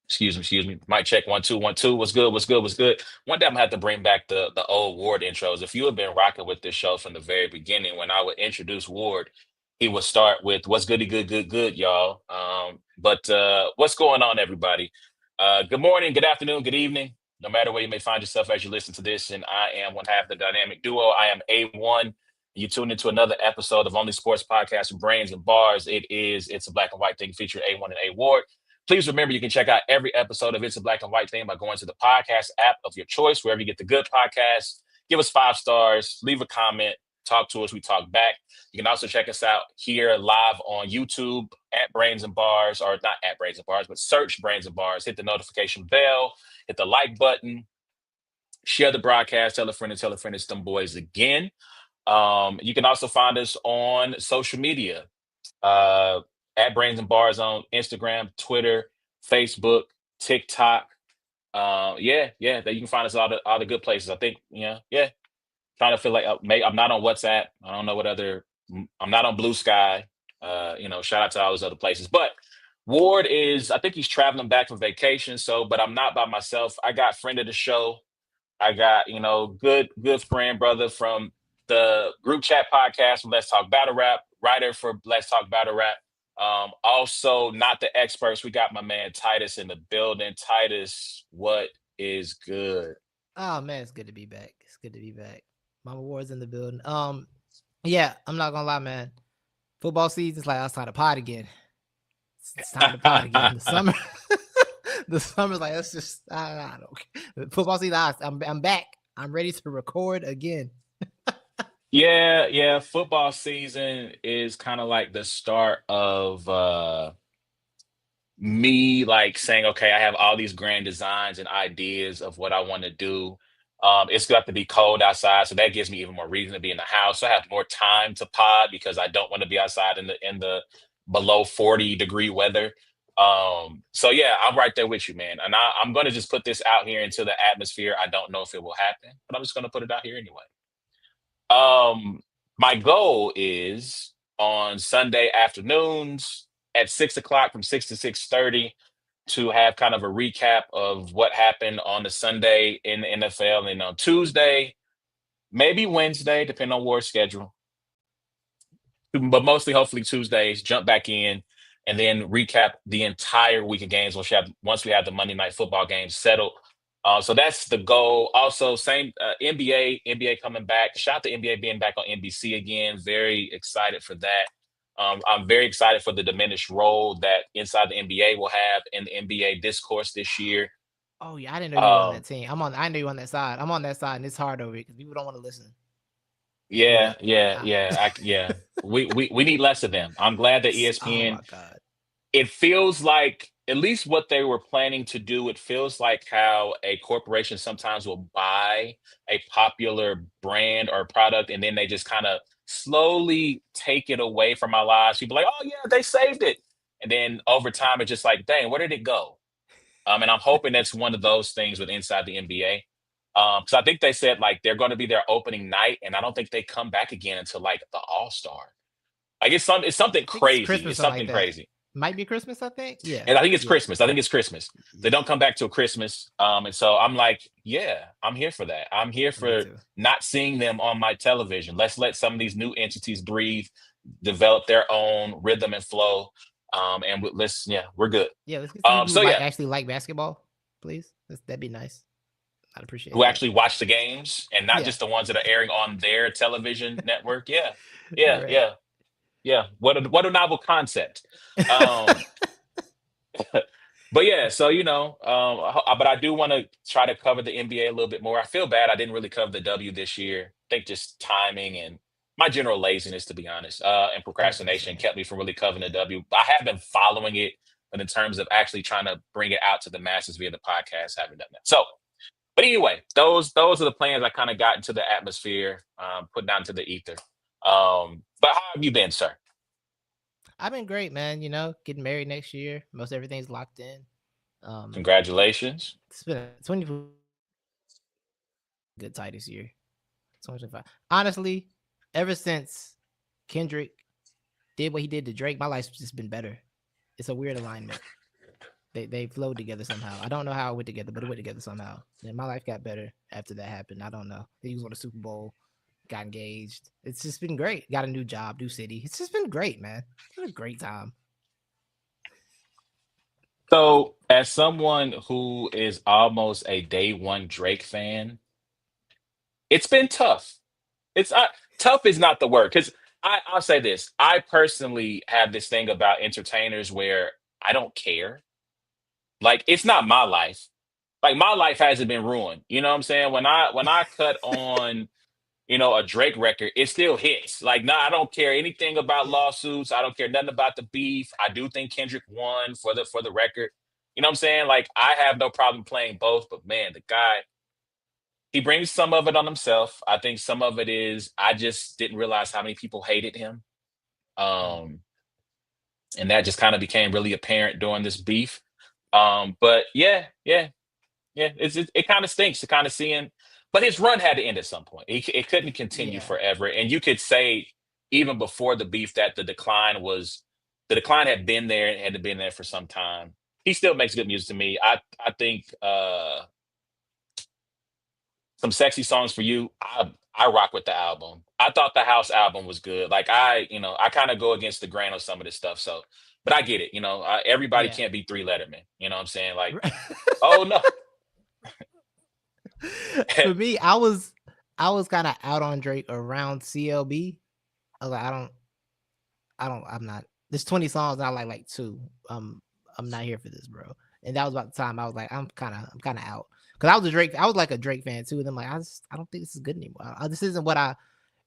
Excuse me. Mic check 1 2 1 2. What's good? What's good? What's good? One day I'm gonna have to bring back the old Ward intros. If you have been rocking with this show from the very beginning, when I would introduce Ward, he would start with "What's goody good, good, good, y'all." But what's going on, everybody? Good morning, good afternoon, good evening. No matter where you may find yourself as you listen to this, and I am one half the dynamic duo. I am A1. You tune into another episode of Only Sports Podcast with Brains and Bars. It's a black and white thing featuring A1 and A Ward. Please remember you can check out every episode of It's a Black and White Thing by going to the podcast app of your choice, wherever you get the good podcasts. Give us 5 stars, leave a comment, talk to us. We talk back. You can also check us out here live on YouTube at Brains and Bars, or not at Brains and Bars, but search Brains and Bars. Hit the notification bell, hit the like button, share the broadcast, tell a friend and tell a friend it's them boys again. You can also find us on social media. Uh, at Brains and Bars on Instagram, Twitter, Facebook, TikTok. That you can find us all the good places. I think, yeah. Trying to feel like I'm not on WhatsApp. I don't know what other. I'm not on Blue Sky. Shout out to all those other places. But Ward is, I think he's traveling back from vacation. So, but I'm not by myself. I got friend of the show. I got good friend brother from the group chat podcast from Let's Talk Battle Rap, writer for Let's Talk Battle Rap. Also, not the experts. We got my man Titus in the building. Titus, what is good? Oh man, it's good to be back. It's good to be back. Mama Ward's in the building. Yeah, I'm not gonna lie, man. Football season's like outside the pod again. It's time to pod again. The summer, the summer's like let's just I don't care. Football season. I'm back. I'm ready to record again. Yeah. Football season is kind of like the start of me like saying, okay, I have all these grand designs and ideas of what I want to do. It's got to be cold outside, so that gives me even more reason to be in the house. So I have more time to pod because I don't want to be outside in the below 40-degree weather. So yeah, I'm right there with you, man. And I'm gonna just put this out here into the atmosphere. I don't know if it will happen, but I'm just gonna put it out here anyway. My goal is on Sunday afternoons at 6 o'clock from 6 to 6:30 to have kind of a recap of what happened on the Sunday in the NFL, and on Tuesday, maybe Wednesday, depending on war schedule, but mostly hopefully Tuesdays, jump back in and then recap the entire week of games once we have the Monday night football games settled. So that's the goal. Also, same NBA coming back. Shout out to NBA being back on NBC again. Very excited for that. I'm very excited for the diminished role that Inside the NBA will have in the NBA discourse this year. Oh yeah, I didn't know you were on Um, that team. I know you on that side. I'm on that side, and it's hard over here because people don't want to listen. yeah, But yeah, I, yeah, yeah. We need less of them. I'm glad that oh ESPN. my god. It feels like at least what they were planning to do. It feels like how a corporation sometimes will buy a popular brand or product, and then they just kind of slowly take it away from our lives. People are like, oh yeah, they saved it, and then over time, it's just like, dang, where did it go? And I'm hoping that's one of those things with Inside the NBA. Because I think they said like they're going to be their opening night, and I don't think they come back again until like the All Star. Like it's something I think it's crazy. Christmas It's or something like something that. crazy. Might be Christmas, I think. Yeah. And I think it's Yeah. Christmas. I think it's Christmas. They Yeah. don't come back till Christmas. And so I'm like, yeah, I'm here for that. I'm here Me for too. not seeing them on my television. Let's let some of these new entities breathe, develop their own rhythm and flow. Yeah, we're good. Yeah, let's get some people who So yeah, actually like basketball, please. That'd be nice. I'd appreciate who that. actually watch the games and not Yeah. just the ones that are airing on their television network. Yeah, yeah, Right. yeah, yeah. What a novel concept. Um, But yeah, so but I do want to try to cover the NBA a little bit more. I feel bad I didn't really cover the W this year. I think just timing and my general laziness, to be honest, and I get what you're procrastination saying. kept me from really covering the Yeah. W. I have been following it, but in terms of actually trying to bring it out to the masses via the podcast, I haven't done that. So, but anyway, those are the plans I kind of got into the atmosphere, put down to the ether. But how have you been, sir? I've been great, man. Getting married next year. Most everything's locked in. Um, Congratulations. it's been 20 good Titus year. 2025. Honestly, ever since Kendrick did what he did to Drake, my life's just been better. It's a weird alignment. They flowed together somehow. I don't know how it went together, but it went together somehow. And my life got better after that happened. I don't know. He was on the Super Bowl, got engaged. It's just been great. Got a new job, new city. It's just been great, man. It's been a great time. So, as someone who is almost a day one Drake fan, it's been tough. It's tough is not the word because I'll say this. I personally have this thing about entertainers where I don't care. Like it's not my life. Like my life hasn't been ruined. You know what I'm saying? When I cut on a Drake record, it still hits. Like, nah, I don't care anything about Yeah. lawsuits. I don't care nothing about the beef. I do think Kendrick won for the record. You know what I'm saying? Like, I have no problem playing both, but man, the guy, he brings some of it on himself. I think some of it is I just didn't realize how many people hated him. Mm. Um, and that just kind of became really apparent during this beef. But yeah, yeah, yeah, it kind of stinks to kind of seeing, but his run had to end at some point. It couldn't continue Yeah. forever. And you could say even before the beef that the decline had been there and had been there for some time. He still makes good music to me. I think some sexy songs for you. I rock with the album. I thought the House album was good. Like I kind of go against the grain on some of this stuff. So, but I get it. Everybody Yeah. can't be three Letterman. You know what I'm saying? Like, oh no. For me, I was kind of out on Drake around CLB. I was like, I'm not. There's 20 songs, and I like two. I'm not here for this, bro. And that was about the time I was like, I'm kind of out because I was like a Drake fan too. And I'm like, I don't think this is good anymore. This isn't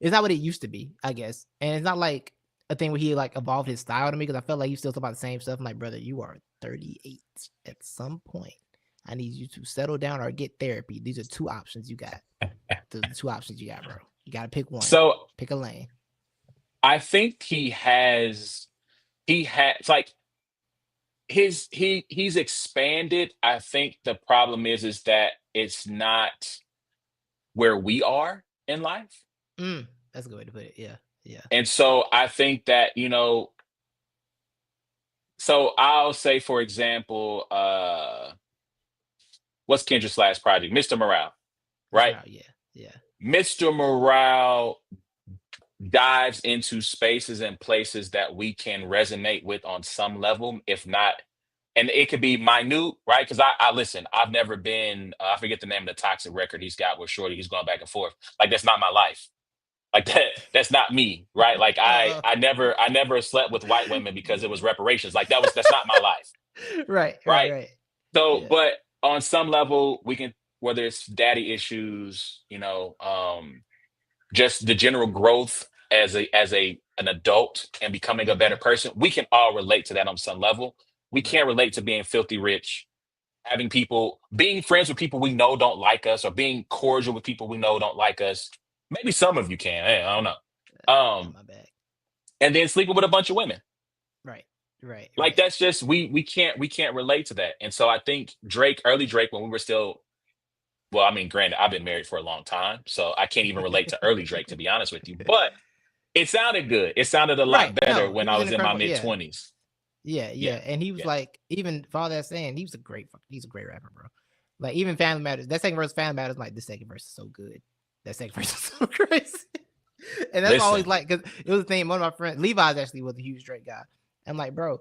it's not what it used to be, I guess. And it's not like a thing where he like evolved his style to me because I felt like he still talking about the same stuff. I'm like, brother, you are 38. At some point, I need you to settle down or get therapy. These are two options you got. The two options you got, bro. You got to pick one. So Pick a lane. I think he has like he's expanded. I think the problem is that it's not where we are in life. That's a good way to put it. Yeah. Yeah. And so I think that, so I'll say for example, what's Kendra's last project? Mr. Morale, Mr. right? Morale, yeah. Yeah. Mr. Morale dives into spaces and places that we can resonate with on some level, if not, and it could be minute, right? Because I listen, I've never been, I forget the name of the toxic record he's got with Shorty. He's going back and forth. Like that's not my life. Like that's not me, right? Like I Uh, I never I never slept with white women because it was reparations. Like that's not my life, right, right, right? right. So, Yeah. but on some level, we can, whether it's daddy issues, just the general growth as an adult and becoming a better Mm-hmm. person, we can all relate to that on some level. We Right. can't relate to being filthy rich, having people being friends with people we know don't like us, or being cordial with people we know don't like us. Maybe some of you can. Hey, I don't know. Yeah, my bad. And then sleeping with a bunch of women. Right. Right. Like Right. that's just we can't relate to that. And so I think Drake, early Drake, when we were still, well, I mean, granted, I've been married for a long time, so I can't even relate to early Drake, to be honest with you. But it sounded good. It sounded a Right. lot better No, he when I was an was in my incredible. mid Yeah. 20s. Yeah. Yeah. Yeah. And he was Yeah. like, even for all that saying, he's a great rapper, bro. Like even Family Matters, that second verse of Family Matters, like the second verse is so good. That second verse is so crazy. And that's why I always Listen. like because it was the thing. One of my friends, Levi's actually was a huge Drake guy. I'm like, bro,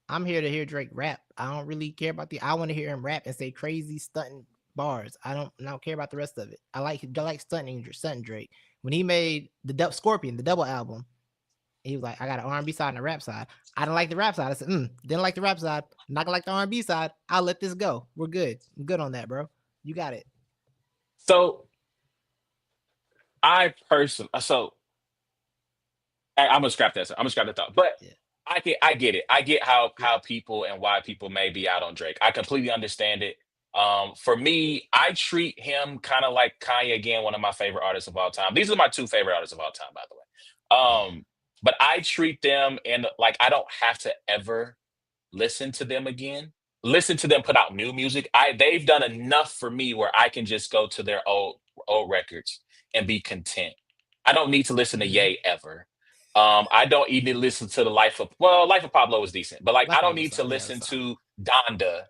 I'm here to hear Drake rap. I don't really care about I want to hear him rap and say crazy stunting bars. I don't care about the rest of it. I like stunting Drake. When he made Scorpion, the double album, he was like, I got an R&B side and a rap side. I didn't like the rap side. I said, didn't like the rap side. I'm not gonna like the R&B side. I'll let this go. We're good. I'm good on that, bro. You got it. So so I'm gonna scrap that. I'm gonna scrap that thought. But Yeah. I get it. I get how Yeah. people and why people may be out on Drake. I completely understand it. For me, I treat him kind of like Kanye again, one of my favorite artists of all time. These are my two favorite artists of all time, by the way. Yeah. But I treat them and like I don't have to ever listen to them again. Listen to them put out new music. They've done enough for me where I can just go to their old records and be content. I don't need to listen to Mm-hmm. Ye ever. I don't even need to listen to the Life of Pablo was decent, but like I Life don't Pablo was need to solid. Yeah, it was listen solid. to Donda.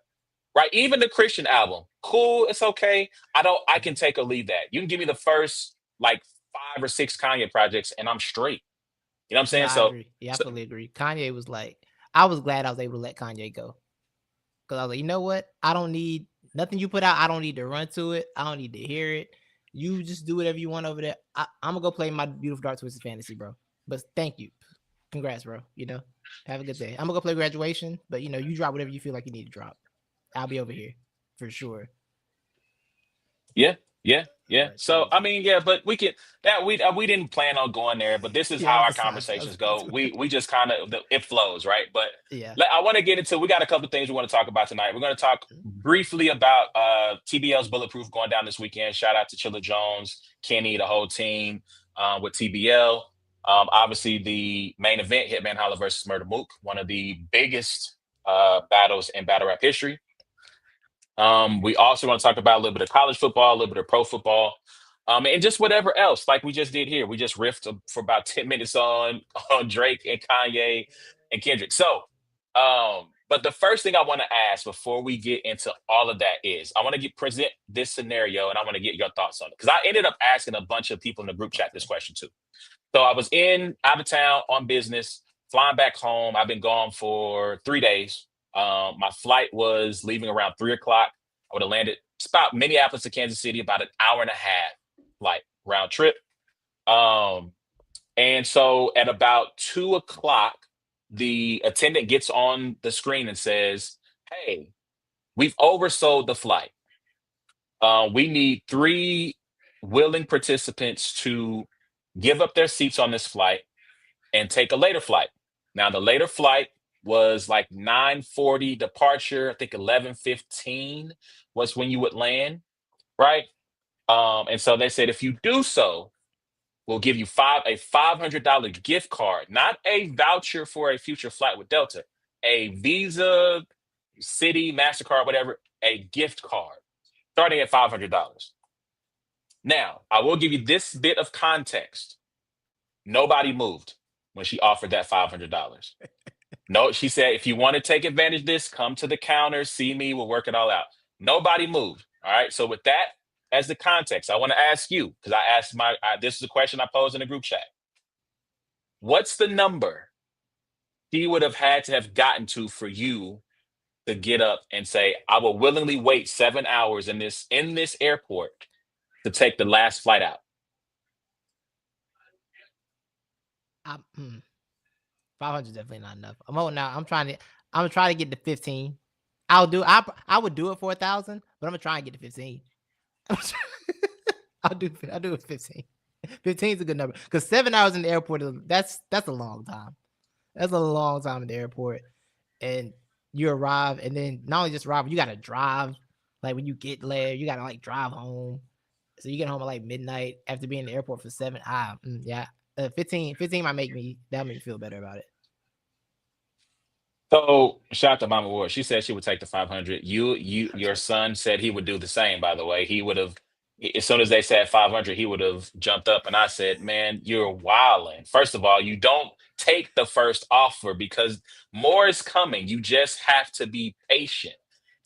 right? Even the Christian album, cool, it's okay. I can take or leave that. You can give me the first like 5 or 6 Kanye projects, and I'm straight. You know what I'm No, saying? I So, agree. Yeah, I so fully agree. Kanye was like, I was glad I was able to let Kanye go because I was like, you know what? I don't need nothing you put out. I don't need to run to it. I don't need to hear it. You just do whatever you want over there. I'm gonna go play my beautiful dark twisted fantasy, bro. But thank you, congrats, bro. Have a good day. I'm gonna go play graduation, but you drop whatever you feel like you need to drop. I'll be over here for sure. yeah, yeah, yeah. But So I mean, yeah, but we could that we didn't plan on going there, but this is yeah, how that's our the side. That conversations was good go. too. We just kind of it flows, right? But Yeah. I want to get into. We got a couple things we want to talk about tonight. We're going to talk briefly about TBL's Bulletproof going down this weekend. Shout out to Chilla Jones, Kenny, the whole team with TBL. Obviously, the main event, Hitman Holla versus Murder Mook, one of the biggest battles in battle rap history. We also want to talk about a little bit of college football, a little bit of pro football, and just whatever else, like we just did here. We just riffed for about 10 minutes on Drake and Kanye and Kendrick. So, but the first thing I want to ask before we get into all of that is I want to present this scenario, and I want to get your thoughts on it because I ended up asking a bunch of people in the group chat this Okay. question too. So I was in out of town on business, flying back home. I've been gone for 3 days. My flight was leaving around 3 o'clock. I would have landed it's about Minneapolis to Kansas City, about an hour and a half flight round trip. Um, and so at about 2 o'clock, the attendant gets on the screen and says, "Hey, we've oversold the flight. We need 3 willing participants to give up their seats on this flight and take a later flight." Now, the later flight was like 9:40 departure. I think 11:15 was when you would land, right? And so they said, if you do so, we'll give you a $500 gift card, not a voucher for a future flight with Delta, a Visa, City, MasterCard, whatever, a gift card starting at $500. Now, I will give you this bit of context. Nobody moved when she offered that $500. No, she said, if you want to take advantage of this, come to the counter, see me, we'll work it all out. Nobody moved. All right. So, with that as the context, I want to ask you because this is a question I posed in the group chat. What's the number she would have had to have gotten to for you to get up and say, I will willingly wait 7 hours in this airport to take the last flight out? 500 is definitely not enough. I'm holding out. I'm gonna try to get to 15. I would do it for 1,000, but I'm gonna try and get to 15. I'll do it 15. 15 is a good number because 7 hours in the airport that's a long time. That's a long time in the airport, and you arrive, and then not only just arrive, you gotta drive. Like when you get there, you gotta like drive home. So you get home at like midnight after being in the airport for 7. Yeah, 15 might that'll make me feel better about it. So shout out to Mama Ward. She said she would take the 500. Your son said he would do the same, by the way. He would have, as soon as they said 500, he would have jumped up. And I said, man, you're wilding. First of all, you don't take the first offer because more is coming. You just have to be patient.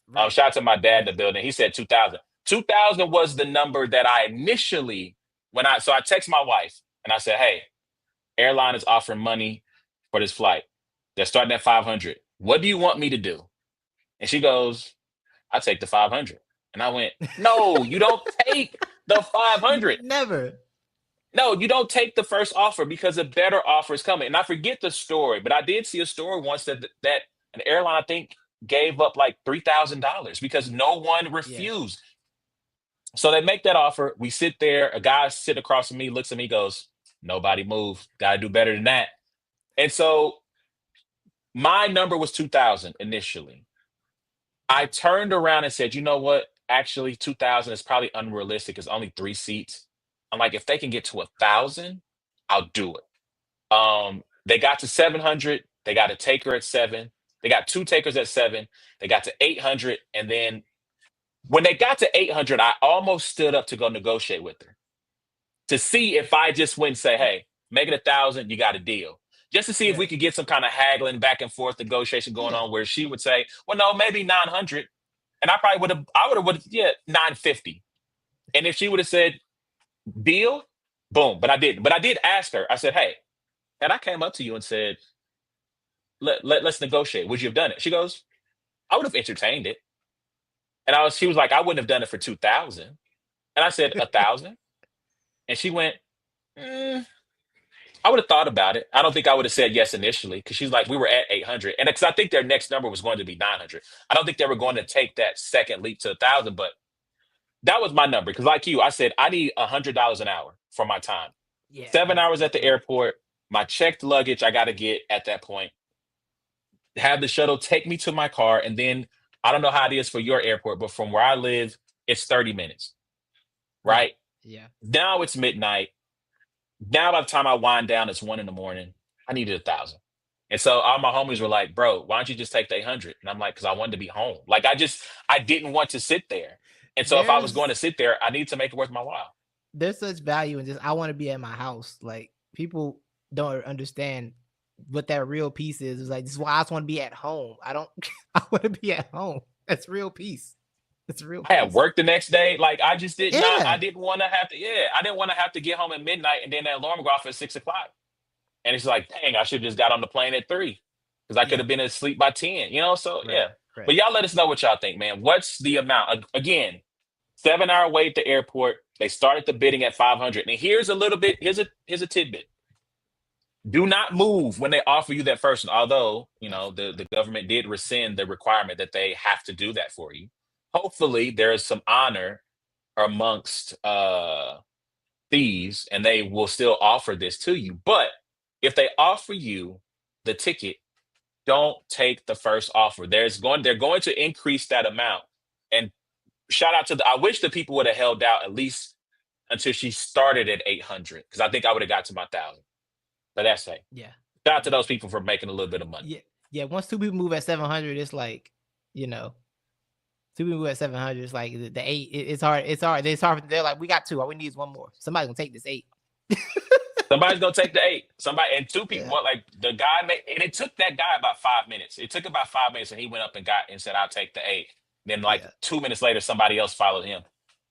Right, Shout out to my dad in the right. building. He said 2,000. 2,000 was the number that I initially, so I text my wife and I said, hey, airline is offering money for this flight. They're starting at 500. What do you want me to do? And she goes, I take the 500. And I went, no, you don't take the 500. Never. No, you don't take the first offer because a better offer is coming. And I forget the story, but I did see a story once that an airline, I think, gave up like $3,000 because no one Yeah. refused. So they make that offer. We sit there. A guy sitting across from me looks at me, goes, nobody move. Got to do better than that. And so my number was 2,000 initially. I turned around and said, you know what? Actually, 2,000 is probably unrealistic. It's only 3 seats. I'm like, if they can get to 1,000, I'll do it. They got to 700. They got a taker at 7. They got 2 takers at 7. They got to 800. And then when they got to 800, I almost stood up to go negotiate with her to see if I just went and say, hey, make it 1,000, you got a deal. Just to see if Yeah. we could get some kind of haggling back and forth negotiation going Yeah. on where she would say, well, no, maybe 900. And I would have, yeah, 950. And if she would have said deal, boom. But I didn't. But I did ask her. I said, hey, and I came up to you and said, let's negotiate. Would you have done it? She goes, I would have entertained it. And she was like, I wouldn't have done it for 2,000. And I said, 1,000. And she went, "Mm, I would have thought about it. I don't think I would have said yes initially because she's like, we were at 800. And because I think their next number was going to be 900. I don't think they were going to take that second leap to 1,000, but that was my number. Because like you, I said, I need $100 an hour for my time. Yeah, 7 hours at that's the rough. airport, my checked luggage I got to get at that point, have the shuttle take me to my car. And then I don't know how it is for your airport, but from where I live, it's 30 minutes, Yeah, right? yeah, Now it's midnight. Now by the time I wind down, it's 1 in the morning. I needed 1,000. And so all my homies were like, bro, why don't you just take the 800? And I'm like, because I wanted to be home. Like I didn't want to sit there. And so if I was going to there's sit there, I need to make it worth my while. there's such value in just I want to be at my house. Like people don't understand what that real peace is. It's like this is why I just want to be at home. I don't I want to be at home. That's real peace. It's real I had peace. work the next day. Like I just did not, I Yeah. didn't want to have to, yeah, I didn't want to have to get home at midnight and then that alarm go off at 6 o'clock. And it's like, dang, I should have just got on the plane at 3 because I could Yeah. have been asleep by 10, you know? So Right. yeah. Right. But y'all let us know what y'all think, man. What's the amount? Again, 7 hour wait at the airport. They started the bidding at 500. And here's a little bit, here's a tidbit. Do not move when they offer you that first one. Although, the government did rescind the requirement that they have to do that for you. Hopefully there is some honor amongst thieves and they will still offer this to you. But if they offer you the ticket, don't take the first offer. They're going to increase that amount. And shout out to I wish the people would have held out at least until she started at 800 because I think I would have got to my 1,000. But that's it. Yeah. Shout out to Yeah. those people for making a little bit of money. Yeah. Yeah. Once two people move at 700, it's like, two people move at 700. It's like the eight. It's hard. It's hard. It's hard. They're like, we got two. All we need is one more. Somebody's gonna take this 8. Somebody's gonna take the 8. Somebody and two people. Yeah. What like the guy made, and it took that guy about 5 minutes. It took about 5 minutes, and he went up and got and said, "I'll take the 8." Then like Yeah. 2 minutes later, somebody else followed him.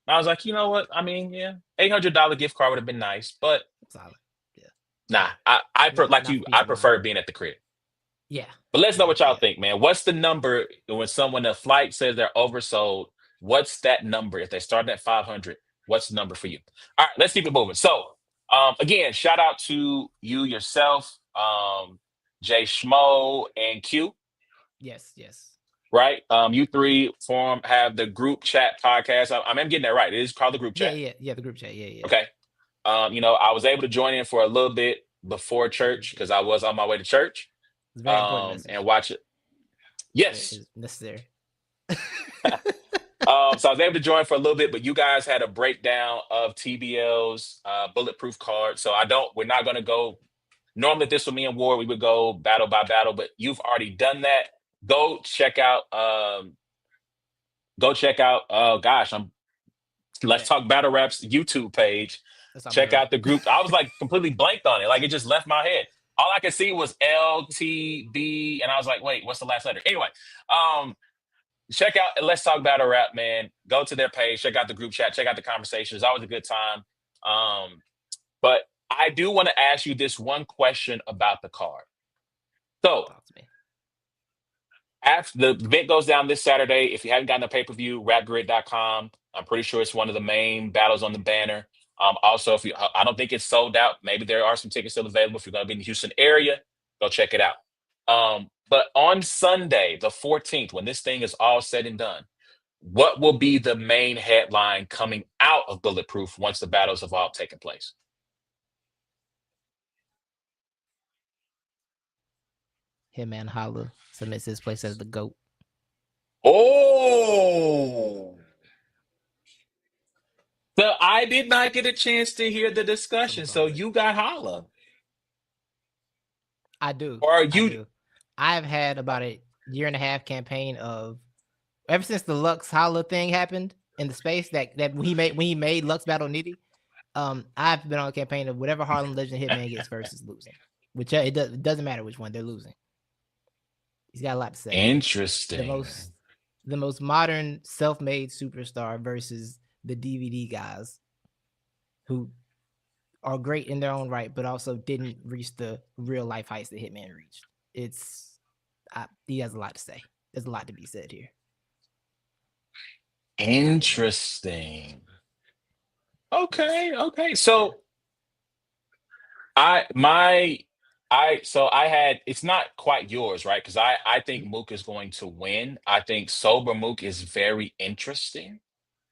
And I was like, you know what? I mean, yeah, $800 gift card would have been nice, but Solid. Yeah. nah, Not for I peace of mind. prefer being at the crib. Yeah. But let's know Yeah. what y'all Yeah. think, man. What's the number when the flight says they're oversold? What's that number? If they start at 500, what's the number for you? All right, let's keep it moving. So, again, shout out to you yourself, Jay Schmo and Q. Yes. Yes. Right? You three have the group chat podcast. I'm getting that right. It is called the group Yeah. chat. Yeah. Yeah. The group chat. Yeah. Yeah. Okay. I was able to join in for a little bit before church because I was on my way to church. It's a very important message. And watch it. Yes. It's necessary. So I was able to join for a little bit, but you guys had a breakdown of TBL's bulletproof card. So we're not going to go. Normally, this with me and War, we would go battle by battle, but you've already done that. Go check out. Let's Talk Battle Rap's YouTube page. Check out the group. I was like completely blanked on it. Like it just left my head. All I could see was LTB, and I was like, wait, what's the last letter? Anyway, check out Let's Talk Battle Rap, man. Go to their page, check out the group chat, check out the conversation. It's always a good time. But I do want to ask you this one question about the card. So, after the event goes down this Saturday, if you haven't gotten the pay-per-view, rapgrid.com. I'm pretty sure it's one of the main battles on the banner. Also, I don't think it's sold out. Maybe there are some tickets still available. If you're going to be in the Houston area, go check it out. But on Sunday, the 14th, when this thing is all said and done, what will be the main headline coming out of Bulletproof once the battles have all taken place? Hitman Holla submits his place as the GOAT. Oh! So I did not get a chance to hear the discussion. So you got Holla. I do. Or you? I've had about a year and a half campaign of ever since the Lux Holla thing happened in the space that when he made Lux Battle Nitty. I've been on a campaign of whatever Harlem Legend Hitman gets first is losing. Which it doesn't matter which one they're losing. He's got a lot to say. Interesting. the most modern self-made superstar versus the DVD guys who are great in their own right, but also didn't reach the real life heights that Hitman reached. He has a lot to say. There's a lot to be said here. Interesting. Okay, okay. Yeah, I my I had it's not quite yours, right? Because I think Mhm. Mook is going to win. I think sober Mook is very interesting.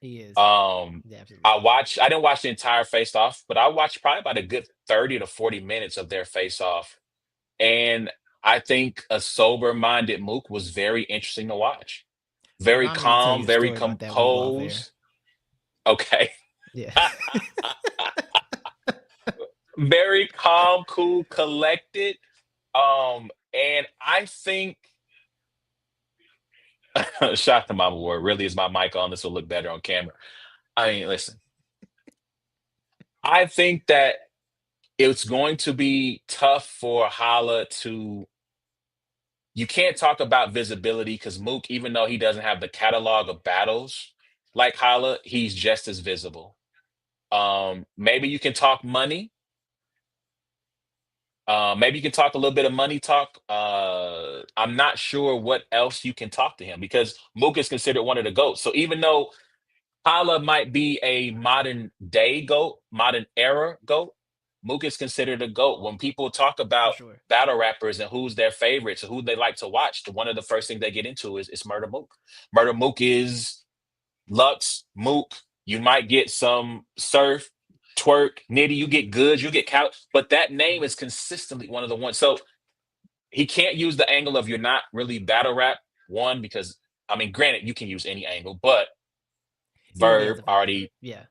He is. Um, He absolutely is. I didn't watch the entire face off, but I watched probably about a good 30 to 40 minutes of their face off. And I think a sober minded Mook was very interesting to watch. Very Remind me to tell calm, you a very story about that when we go off air. composed. Okay. Yeah. Very calm, cool, collected. And I think shout to Mama Ward. Really, is my mic on? This will look better on camera. I mean, listen, I think that it's going to be tough for Hala to. You can't talk about visibility because Mook, even though he doesn't have the catalog of battles like Hala, he's just as visible. Maybe you can talk money. Maybe you can talk a little bit of money talk. I'm not sure what else you can talk to him because Mook is considered one of the GOATs. So even though Hala might be a modern day GOAT, modern era GOAT, Mook is considered a GOAT. When people talk For about sure. battle rappers and who's their favorites and who they like to watch, one of the first things they get into is Murder Mook. Murder Mook is Lux, Mook. You might get some Surf, Twerk, Nitty. You get Goods, you get Cal, but that name Mhm. is consistently one of the ones. So he can't use the angle of you're not really battle rap one because I mean, granted, you can use any angle, but It will be as Verb a already, yeah.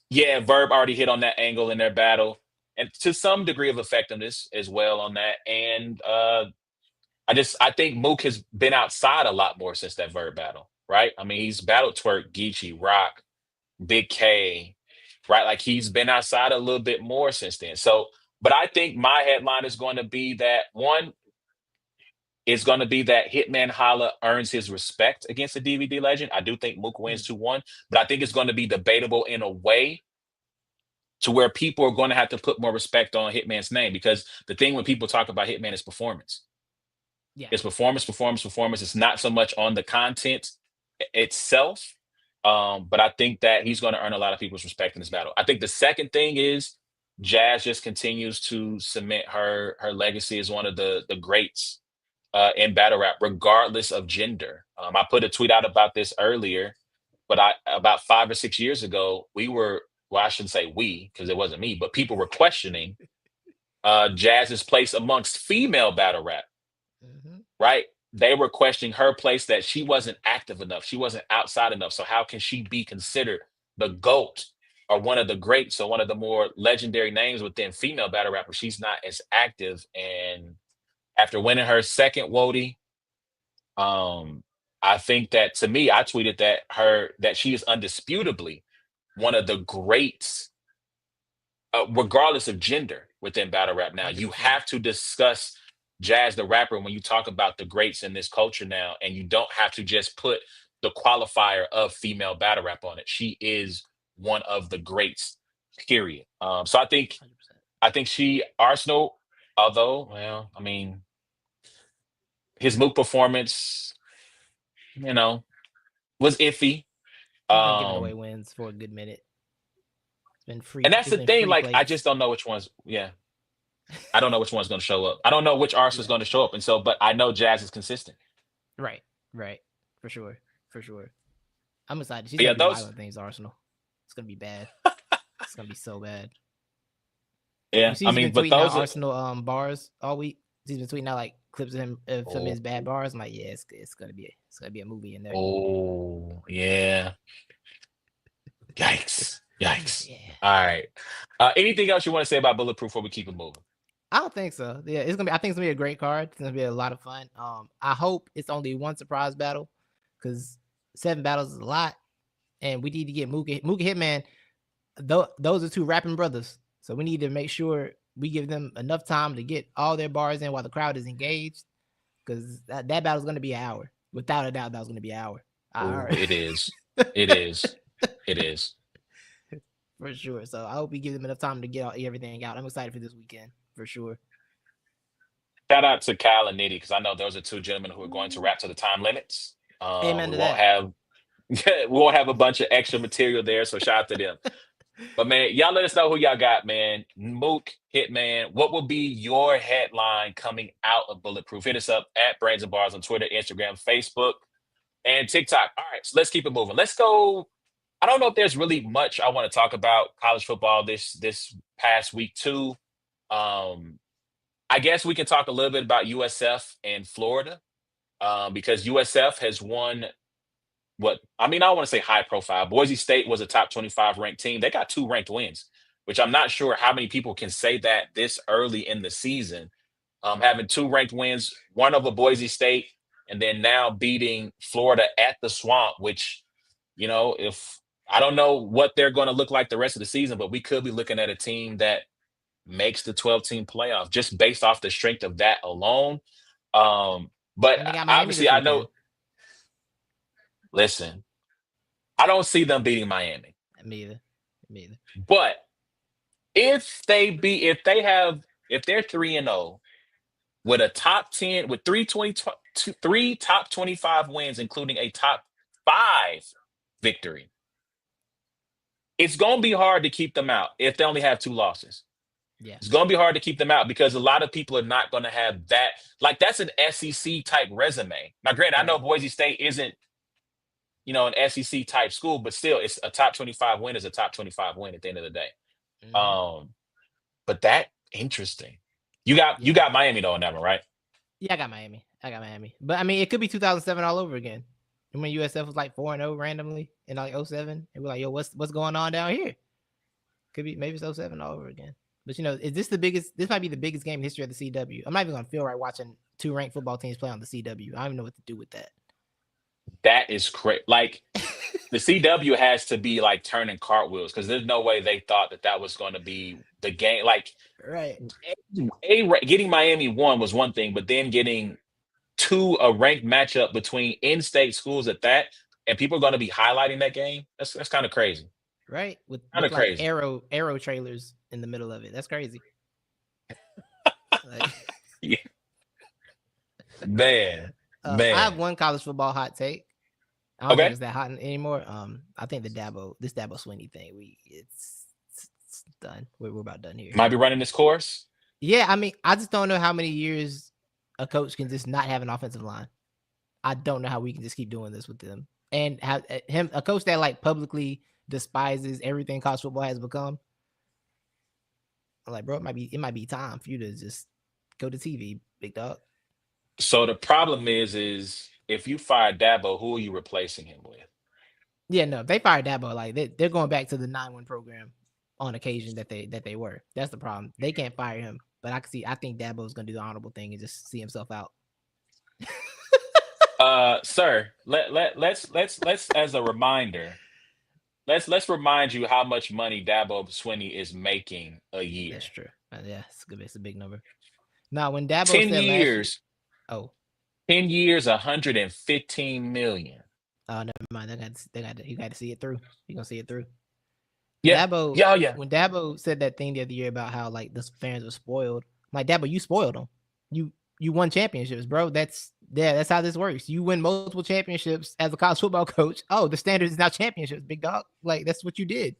yeah, Verb already hit on that angle in their battle, and to some degree of effectiveness as well on that. And I think Mook has been outside a lot more since that Verb battle, right? I mean, he's battled Twerk, Geechee, Rock, Big K, right? Like he's been outside a little bit more since then. So, but I think my headline is going to be that one is going to be that Hitman Holla earns his respect against the DVD legend. I do think Mook wins Mhm. 2-1, but I think it's going to be debatable in a way to where people are going to have to put more respect on Hitman's name because the thing when people talk about Hitman is performance. Yeah. It's performance, performance, performance. It's not so much on the content itself. But I think that he's going to earn a lot of people's respect in this battle. I think the second thing is Jazz just continues to cement her legacy as one of the greats in battle rap, regardless of gender. I put a tweet out about this earlier, but I about 5 or 6 years ago, well, I shouldn't say we because it wasn't me, but people were questioning Jazz's place amongst female battle rap, Mhm. right? They were questioning her place that she wasn't active enough, she wasn't outside enough. So how can she be considered the GOAT or one of the greats or one of the more legendary names within female battle rappers? She's not as active. And after winning her second Wody, um, I think that to me, I tweeted that she is undisputably one of the greats, regardless of gender within battle rap. Now, you 100%. have to discuss Jazz the rapper when you talk about the greats in this culture now, and you don't have to just put the qualifier of female battle rap on it. She is one of the greats. Period. So 100%. I think she Arsenal, although, well, I mean, his Mook performance, you know, was iffy. He's been giving away Um, wins for a good minute. It's been and free. that's It's the been thing. free Like, I plates. just don't know which ones. Yeah, I don't know which one's going to show up. I don't know which artist is Yeah. going to show up, and so, but I know Jazz is consistent. Right. Right. For sure. For sure. I'm excited. She's But yeah, gonna be those. wilding things, Arsenal. It's gonna be bad. It's gonna be so bad. You Yeah, see, I he's been mean, but tweeting out those are. Arsenal bars all week. He's been tweeting out like clips of him from Oh, his bad bars. I'm like, yeah, it's gonna be a movie in there. oh, yeah. Yikes! Yikes! Yeah. All right. Anything else you want to say about Bulletproof before we keep it moving? I don't think so. Yeah, it's gonna be. I think it's gonna be a great card. It's gonna be a lot of fun. I hope it's only one surprise battle, because 7 battles is a lot, and we need to get Mooka Hitman. Those are two rapping brothers, so we need to make sure we give them enough time to get all their bars in while the crowd is engaged, because that battle is gonna be an hour. Without a doubt, that was gonna be an hour. All Ooh, right. it is. It is. It is. For sure. So I hope we give them enough time to get everything out. I'm excited for this weekend for sure. Shout out to Kyle and Nitty because I know those are two gentlemen who are going to Ooh. wrap to the time limits. Amen We to won't that. have we won't have a bunch of extra material there, so shout out to them. But man, y'all let us know who y'all got, man. Mook, Hitman, what will be your headline coming out of Bulletproof? Hit us up at Brains and Bars on Twitter, Instagram, Facebook, and TikTok. All right, so let's keep it moving. Let's go. I don't know if there's really much I want to talk about college football this past week too. Um, I guess we can talk a little bit about USF and Florida because USF has won what I mean, I don't want to say high profile. Boise State was a top 25 ranked team. They got two ranked wins, which I'm not sure how many people can say that this early in the season. Having two ranked wins, one over Boise State, and then now beating Florida at the Swamp, which, if I don't know what they're going to look like the rest of the season, but we could be looking at a team that makes the 12-team playoff just based off the strength of that alone. But And they got Miami obviously, this I know, weekend. listen, I don't see them beating Miami. Me either. Me either. But if they be if they're 3-0 with a top 10 with three top 25 wins, including a top 5 victory, it's gonna be hard to keep them out if they only have 2 losses. Yeah. It's gonna be hard to keep them out because a lot of people are not gonna have that. Like that's an SEC type resume. Now, granted, I know Right. Boise State isn't, an SEC type school, but still, it's a top 25 win is a top 25 win at the end of the day. Hmm. Um, but that interesting. You Yeah. got Miami though on that one, right? Yeah, I got Miami. I got Miami. But I mean, it could be 2007 all over again. And when USF was like 4-0 randomly in like '07, and we're like, yo, what's going on down here? Could be maybe it's '07 all over again. But is this the biggest? This might be the biggest game in history of the CW. I'm not even gonna feel right watching two ranked football teams play on the CW. I don't even know what to do with that. That is crazy. Like the CW has to be like turning cartwheels because there's no way they thought that was going to be the game. Like Right. getting Miami one was one thing, but then getting two a ranked matchup between in-state schools at that, and people are going to be highlighting that game. That's kind of crazy. Right. Kind With of like crazy. arrow trailers in the middle of it. That's crazy. Like, Yeah. Man, I have man. one college football hot take. I don't think Okay. it's that hot anymore. I think this Dabo Swinney thing, it's done. We're about done here. Might be running this course. Yeah, I mean, I just don't know how many years a coach can just not have an offensive line. I don't know how we can just keep doing this with them and have a coach that like publicly despises everything college football has become. I'm like, bro, it might be time for you to just go to TV, big dog. So the problem is if you fire Dabo, who are you replacing him with? Yeah, no, if they fired Dabo, like they're going back to the 9-1 program on occasion that they were. That's the problem. They can't fire him, but I think Dabo's gonna do the honorable thing and just see himself out. Sir, let's as a reminder, let's remind you how much money Dabo Swinney is making a That's year. true. Yeah, it's good. It's a big number. Now, when Dabo 10 said last year, years, oh, 10 years, 115 million. never mind. You got to see it through. You gonna see it through. Yeah. Dabo, Yeah, oh, yeah. when Dabo said that thing the other year about how like the fans were spoiled, I'm like, Dabo, you spoiled them. You won championships, bro. That's how this works. You win multiple championships as a college football coach. Oh, the standard is now championships, big dog. Like that's what you did.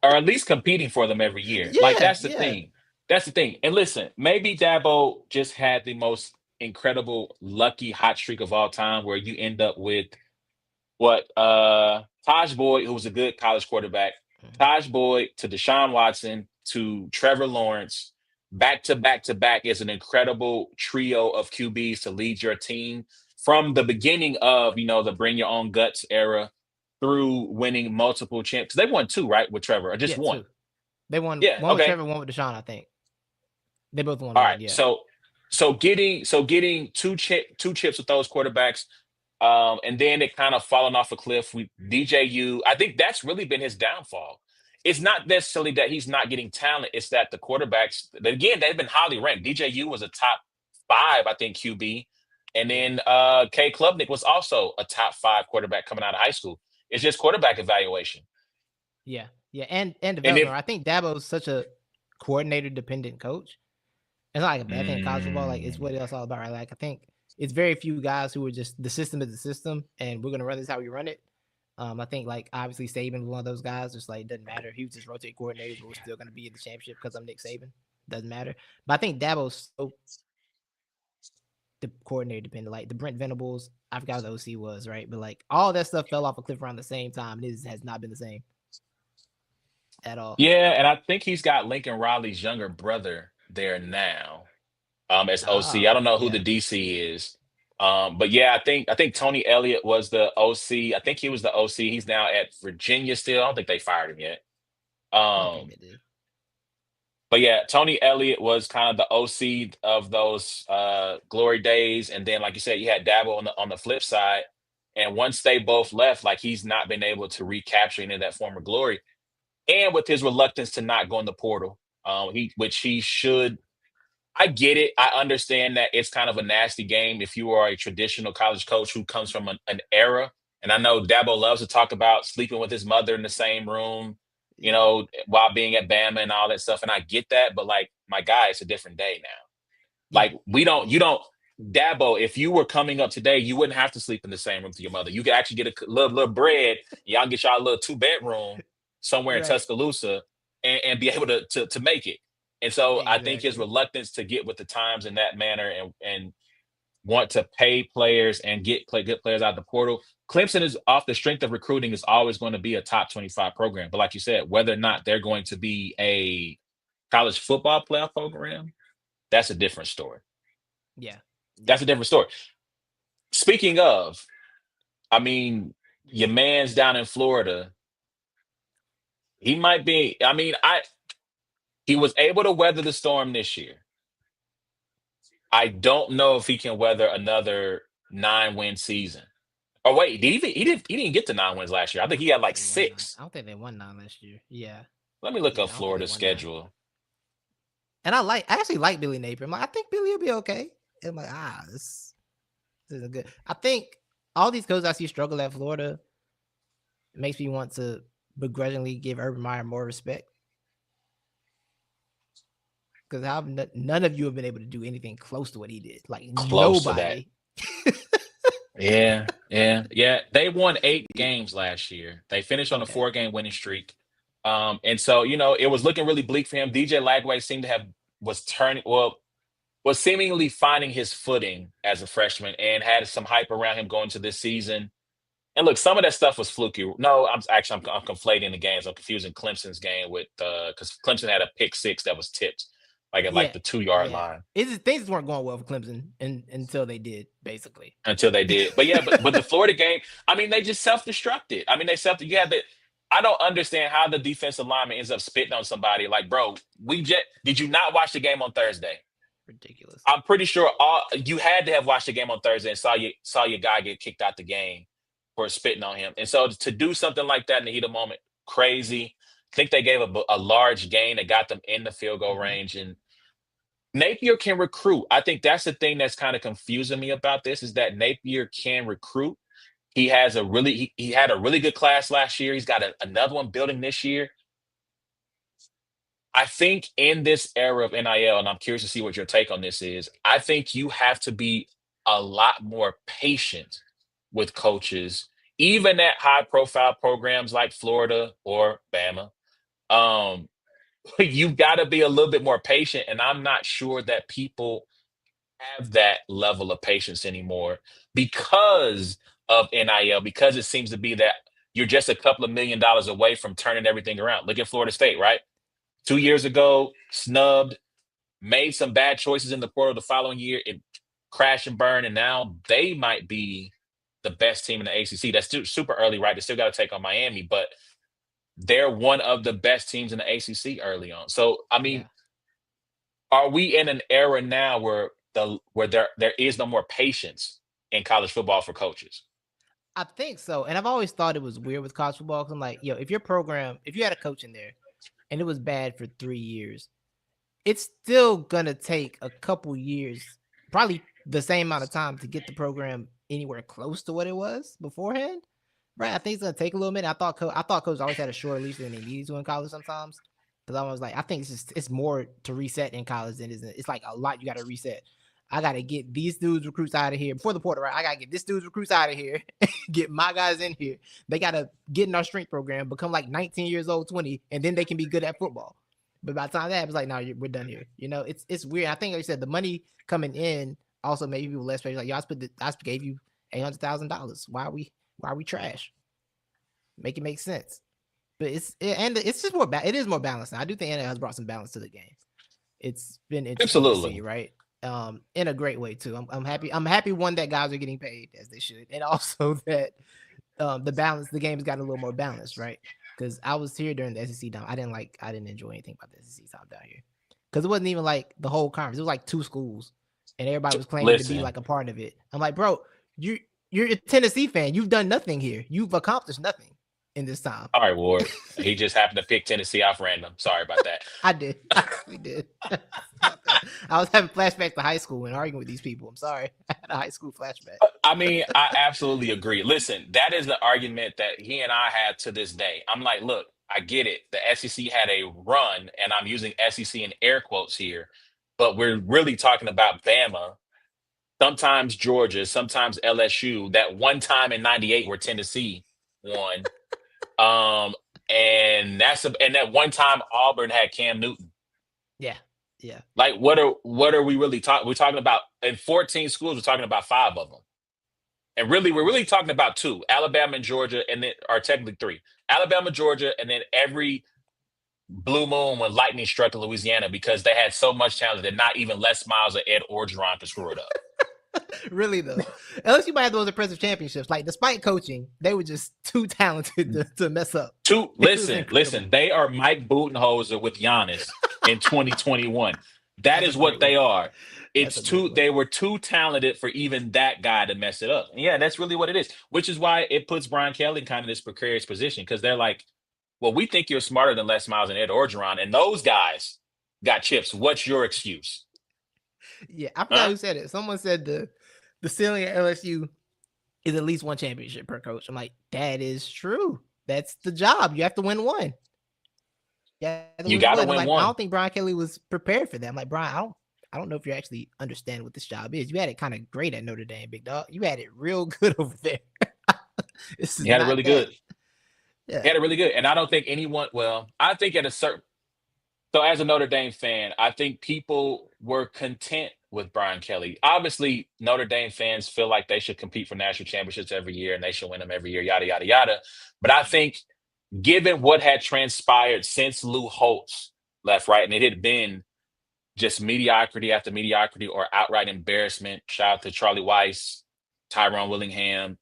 Or at least competing for them every year. Like Yeah, that's the yeah, thing. That's the thing. And listen, maybe Dabo just had the most incredible lucky hot streak of all time where you end up with what Taj Boyd, who was a good college quarterback, Mhm. Taj Boyd to Deshaun Watson to Trevor Lawrence, back to back to back is an incredible trio of QBs to lead your team from the beginning of the bring your own guts era through winning multiple champs. They won two, right, with Trevor, or just Yeah. one? Two. They won Yeah. one with Okay. Trevor, one with Deshaun. I think they both won All right. one. Yeah. So getting two chips with those quarterbacks. And then it kind of fallen off a cliff with DJU. I think that's really been his downfall. It's not necessarily that he's not getting talent. It's that the quarterbacks, again, they've been highly ranked. DJU was a top 5, I think, QB. And Yeah. then K. Klubnik was also a top 5 quarterback coming out of high school. It's just quarterback evaluation. Yeah. Yeah. And And development. if I think Dabo's such a coordinator dependent coach. It's not like a bad thing in college football. Like it's what mm, it's all about, right? Like I think it's very few guys who are just the system is the system, and we're gonna run this how we run it. I think like obviously Saban was one of those guys. Just like it doesn't matter. He was just rotate coordinators, but we're still gonna be in the championship because I'm Nick Saban. Doesn't matter. But I think Dabo's so the coordinator dependent. Like the Brent Venables, I forgot what the OC was, right? But like all that stuff fell off a cliff around the same time. And it has not been the same at all. yeah, and I think he's got Lincoln Riley's younger brother there now, as OC. I Oh, don't know who the yeah. DC is. But yeah, I think Tony Elliott was the OC. I think he was the OC. He's now at Virginia still. I don't think they fired him yet. I don't think Um, they did. but yeah, Tony Elliott was kind of the OC of those glory days, and then like you said, you had Dabo on the flip side. And once they both left, like he's not been able to recapture any of that former glory. And with his reluctance to not go in the portal, which he should. I get it. I understand that it's kind of a nasty game if you are a traditional college coach who comes from an era. And I know Dabo loves to talk about sleeping with his mother in the same room, Yeah. while being at Bama and all that stuff. And I get that, but like my guy, it's a different day now. Yeah. Like you don't Dabo, if you were coming up today, you wouldn't have to sleep in the same room with your mother. You could actually get a little bread. Y'all get y'all a little 2 bedroom somewhere in Right. Tuscaloosa and be able to make it. And so I think his Exactly. reluctance to get with the times in that manner and want to pay players and play good players out of the portal. Clemson is off the strength of recruiting is always going to be a top 25 program. But like you said, whether or not they're going to be a college football playoff program, that's a different story. Yeah. Yeah. That's a different story. Speaking of, I mean, your man's down in Florida. He might be. I mean, he was able to weather the storm this year. I don't know if he can weather another 9-win season. Oh wait, he didn't get to 9 wins last year. I think he I had don't think like they won nine. 6. I don't think they won nine last year. Yeah. Let me look up Yeah. I don't think they Florida's won nine. schedule. And I actually like Billy Napier. I'm like, I think Billy will be okay. And I'm like, this isn't good. I think all these coaches I see struggle at Florida makes me want to begrudgingly give Urban Meyer more respect. Because none of you have been able to do anything close to what he did. Like Close to that. nobody. Yeah, yeah, yeah. They won 8 games last year. They finished on a Okay. 4-game winning streak. And so it was looking really bleak for him. DJ Lagway seemed to have was turning well, was seemingly finding his footing as a freshman and had some hype around him going to this season. And look, some of that stuff was fluky. No, I'm conflating the games. I'm confusing Clemson's game with because Clemson had a pick six that was tipped like at like Yeah. the 2 yard Yeah. line It's just, things weren't going well for Clemson until they did, basically. until they did. But yeah, but the Florida game, I mean, they just self-destructed. I mean, you had the I don't understand how the defensive lineman ends up spitting on somebody. Like, bro, did you not watch the game on Thursday? Ridiculous. I'm pretty sure all you had to have watched the game on Thursday and saw your guy get kicked out the game for spitting on him. And so to do something like that in the heat of the moment, crazy. I think they gave a large gain that got them in the field goal Mm-hmm. range. And Napier can recruit. I think that's the thing that's kind of confusing me about this is that Napier can recruit. He had a really good class last year. He's got another one building this year. I think in this era of NIL, and I'm curious to see what your take on this is, I think you have to be a lot more patient with coaches, even at high profile programs like Florida or Bama. Um, you've got to be a little bit more patient. And I'm not sure that people have that level of patience anymore because of NIL, because it seems to be that you're just a couple of $1 million away from turning everything around. Look at Florida State, right? 2 years ago, snubbed, made some bad choices in the portal the following year. It crashed and burned, and now they might be the best team in the ACC. That's still super early, right? They still got to take on Miami, but they're one of the best teams in the ACC early on. So, I mean, Yeah. are we in an era now where there is no more patience in college football for coaches? I think so. And I've always thought it was weird with college football because I'm like, yo, if you had a coach in there and it was bad for 3 years, it's still gonna take a couple years, probably the same amount of time to get the program anywhere close to what it was beforehand. Right, I think it's gonna take a little minute. I thought coach always had a shorter leash than they needed to in college sometimes. Because I was like, I think it's more to reset in college than isn't. It's like a lot you got to reset. I got to get these dudes recruits out of here before the portal. Right, I got to get this dude's recruits out of here, get my guys in here. They got to get in our strength program, become like 19 years old, 20, and then they can be good at football. But by the time that happens, like, no, we're done here. You know, it's weird. I think like you said, the money coming in also made people less patient. Like, y'all I gave you $800,000. Why are we trash? Make it make sense. But it's just more. It is more balanced now. I do think NFL has brought some balance to the game. It's been interesting to see, Absolutely. right? In a great way too. I'm happy. I'm happy one that guys are getting paid as they should, and also that the game's got a little more balanced, right? Because I was here during the SEC down. I didn't enjoy anything about the SEC time down here because it wasn't even like the whole conference. It was like two schools, and everybody was claiming to be Listen, like a part of it. I'm like, bro, you're a Tennessee fan. You've done nothing here. You've accomplished nothing in this time. all right, Ward. He just happened to pick Tennessee off random. Sorry about that. I did. We did. I was having flashbacks to high school and arguing with these people. I'm sorry. I had a high school flashback. I mean, I absolutely agree. Listen, that is the argument that he and I had to this day. I'm like, look, I get it. The SEC had a run, and I'm using SEC in air quotes here, but we're really talking about Bama, sometimes Georgia, sometimes LSU. That one time in '98 where Tennessee won, um, and that one time Auburn had Cam Newton. Yeah. Yeah. Like, what are we really talking? We're talking about in 14 schools. We're talking about five of them. And really, we're really talking about two: Alabama and Georgia, and then are technically three: Alabama, Georgia, and then every blue moon when lightning struck Louisiana because they had so much talent that not even Les Miles or Ed Orgeron could screw it up. Really though. LSU might have those impressive championships. Like despite coaching, they were just too talented to mess up. Two, It was listen, incredible. they are Mike Budenholzer with Giannis in 2021. That That's a is what great they one. are. That's It's a great too, one. they were too talented for even that guy to mess it up. And yeah, that's really what it is, which is why it puts Brian Kelly in kind of this precarious position because they're like, well, we think you're smarter than Les Miles and Ed Orgeron, and those guys got chips. What's your excuse? Yeah, I forgot Huh? who said it. Someone said the ceiling at LSU is at least one championship per coach. I'm like, that is true. That's the job. You have to win one. You have to You win got one. to I'm win like, I don't one. think Brian Kelly was prepared for that. I'm like, Brian, I don't know if you actually understand what this job is. You had it kind of great at Notre Dame, big dog. You had it real good over there. This is You had it not really that. good. You Yeah. had it really good. And I don't think anyone, well, I think at a certain, so as a Notre Dame fan, I think people were content with Brian Kelly. Obviously, Notre Dame fans feel like they should compete for national championships every year and they should win them every year, yada, yada, yada. But I think given what had transpired since Lou Holtz left, right, and it had been just mediocrity after mediocrity or outright embarrassment. Shout out to Charlie Weiss, Tyrone Willingham,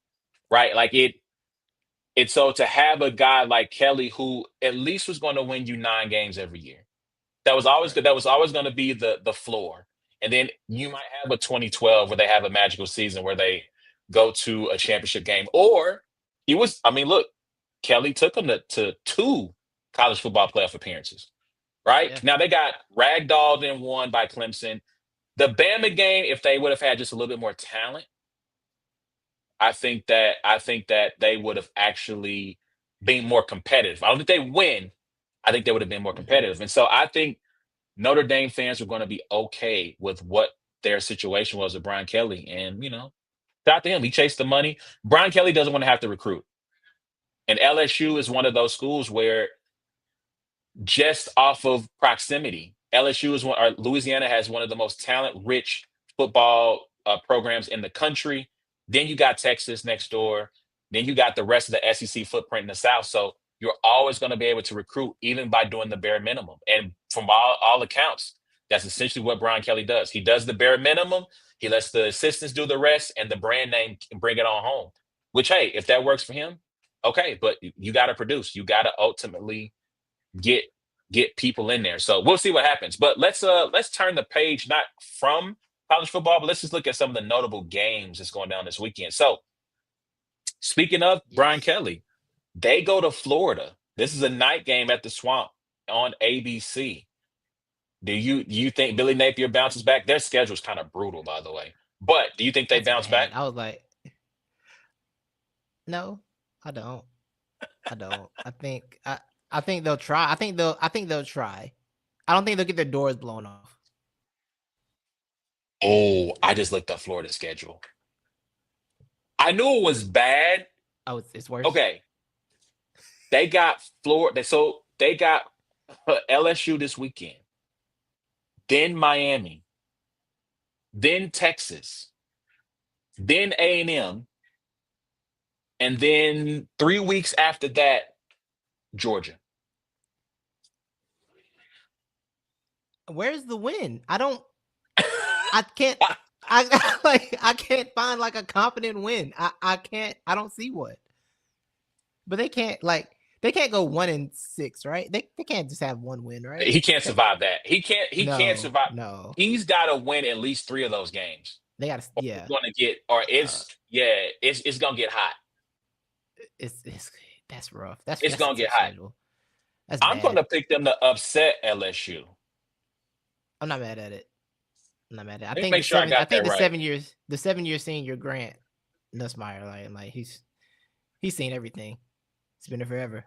right? Like it's so to have a guy like Kelly who at least was going to win you 9 games every year. That was always Right. good. That was always going to be the floor. And then you might have a 2012 where they have a magical season where they go to a championship game. Or he was, I mean, look, Kelly took them to two college football playoff appearances, right? Yeah. Now they got ragdolled and won by Clemson. The Bama game, if they would have had just a little bit more talent, I think that they would have actually been more competitive. I don't think they win. I think they would have been more Hmm. competitive. And so I think Notre Dame fans are going to be okay with what their situation was with Brian Kelly. And, shout out to him. He chased the money. Brian Kelly doesn't want to have to recruit. And LSU is one of those schools where just off of proximity. LSU is one, or Louisiana has one of the most talent-rich football programs in the country. Then you got Texas next door. Then you got the rest of the SEC footprint in the South. So you're always going to be able to recruit, even by doing the bare minimum. And from all accounts, that's essentially what Brian Kelly does. He does the bare minimum. He lets the assistants do the rest, and the brand name can bring it on home. Which, hey, if that works for him, okay. But you got to produce. You got to ultimately get get people in there. So we'll see what happens. But let's turn the page not from college football, but let's just look at some of the notable games that's going down this weekend. So speaking of Brian Yes. Kelly, they go to Florida. This is a night game at the Swamp on ABC. Do you think Billy Napier bounces back? Their schedule's kind of brutal, by the way. But do you think they That's bounce back? bad. I was like, no, I don't. I don't. I think they'll try. I think they'll try. I don't think they'll get their doors blown off. Oh, I just looked up Florida's schedule. I knew it was bad. Oh, it's worse. Okay, they got Florida. So they got LSU this weekend, then Miami, then Texas, then A&M, and then 3 weeks after that, Georgia. Where's the win? I can't I like I can't find like a confident win. I can't I don't see what. But they can't go 1-6, right? They can't just have one win, right? He can't survive that. He can't No, survive. no. He's got to win at least three of those games. They got to Or it's yeah. going to get, or Uh it's going to get hot. it's that's rough. It's That's a going to get tough hot. schedule. That's I'm going bad. to pick them to upset LSU. I'm not mad at it. I'm not mad at it. Let me make sure I I got think that right. the 7 year senior Grant Nussmeyer, like he's seen everything. It's been there forever.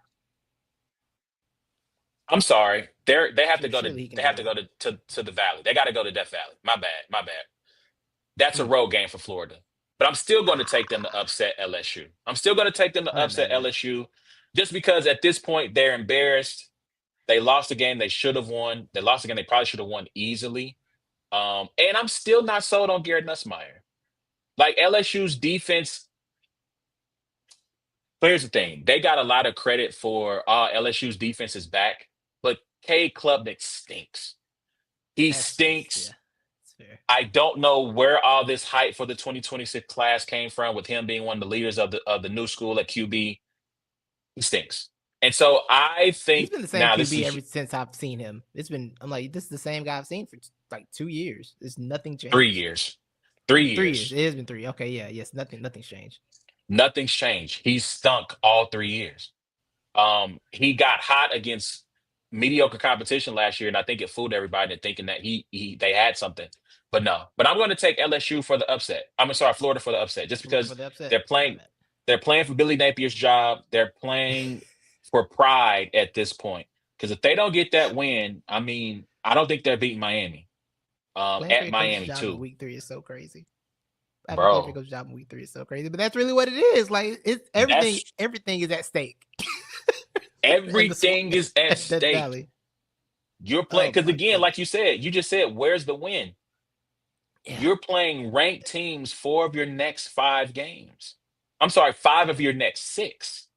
I'm sorry. They have to go to Surely he can they have do to it. go to the Valley. They got to go to Death Valley. My bad. My bad. That's a Hmm. road game for Florida. But I'm still going to take them to upset LSU. I'm still going to take them to I'm not upset mad at it. LSU just because at this point they're embarrassed. They lost a game they should have won. They lost a game they probably should have won easily. And I'm still not sold on Garrett Nussmeier. Like LSU's defense. But here's the thing: they got a lot of credit for LSU's defense is back, but K. Klubnik stinks. He That's stinks. yeah. It's fair. I don't know where all this hype for the 2026 class came from with him being one of the leaders of the new school at QB. He stinks. And so I He's think been the same now this QB is ever since I've seen him. I'm like, this is the same guy I've seen for like 2 years. There's nothing three changed. years. 3 years. 3 years. It has been three. Okay, yeah, yes, nothing's changed. Nothing's changed. He's stunk all 3 years. He got hot against mediocre competition last year, and I think it fooled everybody into thinking that he they had something. But no. But I'm going to take LSU for the upset. I'm sorry, Florida for the upset, just Florida because for the upset. they're playing they're playing for Billy Napier's job. They're playing for pride at this point. Because if they don't get that win, I mean, I don't think they're beating Miami. Playing for At your coach's Miami job in too, week 3 is so crazy. Having to play for your bro. coach's job in week 3 is so crazy. But that's really what it is. Like it's everything. That's Everything is at stake. and everything is at at Death stake. Valley. You're playing Oh because my again, like goodness. you just said, where's the win? Yeah. You're playing ranked teams 4 of your next 5 games. I'm sorry, 5 of your next 6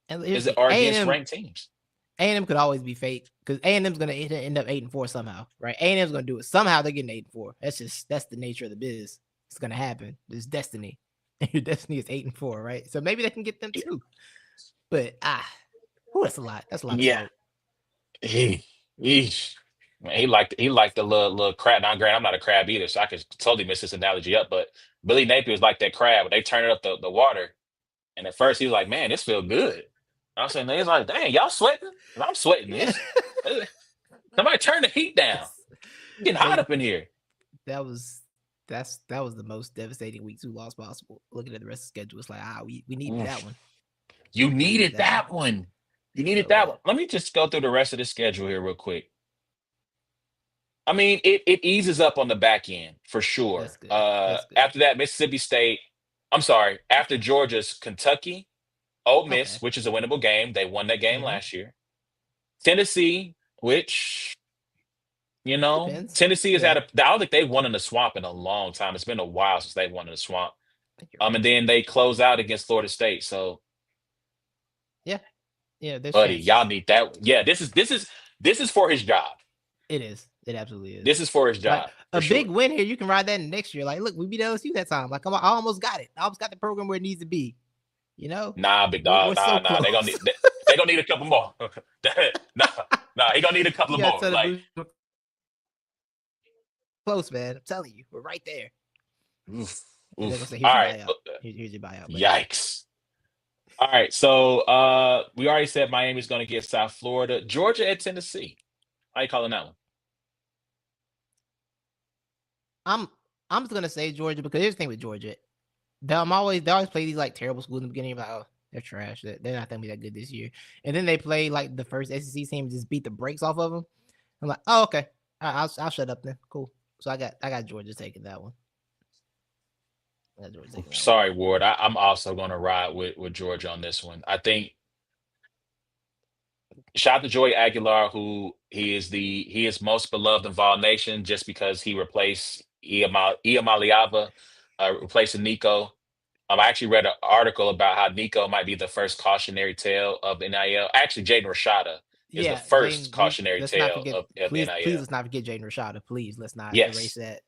And here's is the thing. are A and against M ranked teams. A&M could always be fate because A&M's gonna end up 8-4 somehow, right? A&M's gonna do it somehow. They're getting 8-4. That's the nature of the biz. It's gonna happen. There's destiny, and your destiny is 8-4, right? So maybe they can get them too. But that's a lot. That's a lot of Yeah. smoke. He, Eesh. Man, he liked the little crab. Now, granted, I'm not a crab either, so I could totally miss this analogy up. But Billy Napier was like that crab. When they turn it up the water, and at first he was like, "Man, this feel good." I was saying, he's like, "Dang, y'all sweating? I'm sweating Yeah, this. Somebody turn the heat down. that's It's getting hot they. up in here." That was that was the most devastating week 2 loss possible. Looking at the rest of the schedule, it's like we needed that Oof. one. You We needed needed that one that one. You needed so that one. bad. Let me just go through the rest of the schedule here real quick. I mean, it eases up on the back end for That's sure. good. That's good. After that, Mississippi State. I'm sorry. After Georgia's Kentucky, Ole Miss, Okay. which is a winnable game. They won that game Mm-hmm. last year. Tennessee, which Depends. Tennessee has Yeah, had a. I don't think they've won in the swamp in a long time. It's been a while since they've won in the swamp. I think you're right. And then they close out against Florida State. So, Yeah, yeah. There's buddy, y'all chances. need that. Yeah, this is for his job. It is. It absolutely is. This is for his Like job for a big sure. win here, you can ride that next year. Like, look, we beat LSU that time. Like, I almost got it. I almost got the program where it needs to be. You know, Nah, big we're dog. so Nah. They gonna close. need. They gonna need a couple more. nah, nah. He gonna need a couple You of got to more. tell the Like, boost we're close, man. I'm telling you, we're right there. oof, And they're gonna oof. say, All "Here's your right. buyout. Here's your buyout, buddy." Yikes. All right. So, we already said Miami's gonna get South Florida, Georgia at Tennessee. How you calling that one? I'm I'm just gonna say Georgia because here's the thing with Georgia. They always play these like terrible schools in the beginning. You're like, oh, they're trash. They're not gonna be that good this year. And then they play like the first SEC team, just beat the brakes off of them. I'm like, oh, okay. I'll shut up then. Cool. So I got Georgia taking that one. I got Georgia taking that one. Sorry, Ward. I'm also going to ride with Georgia on this one. I think shout out to Joey Aguilar, who he is most beloved of all nation just because he replaced Iamaliava, replacing Nico. I actually read an article about how Nico might be the first cautionary tale of NIL. Actually, Jaden Rashada is the Yeah, first Jaden. cautionary Let's not tale forget. of Please, NIL. let's not forget Jaden Rashada. Please, let's not erase Yes. that.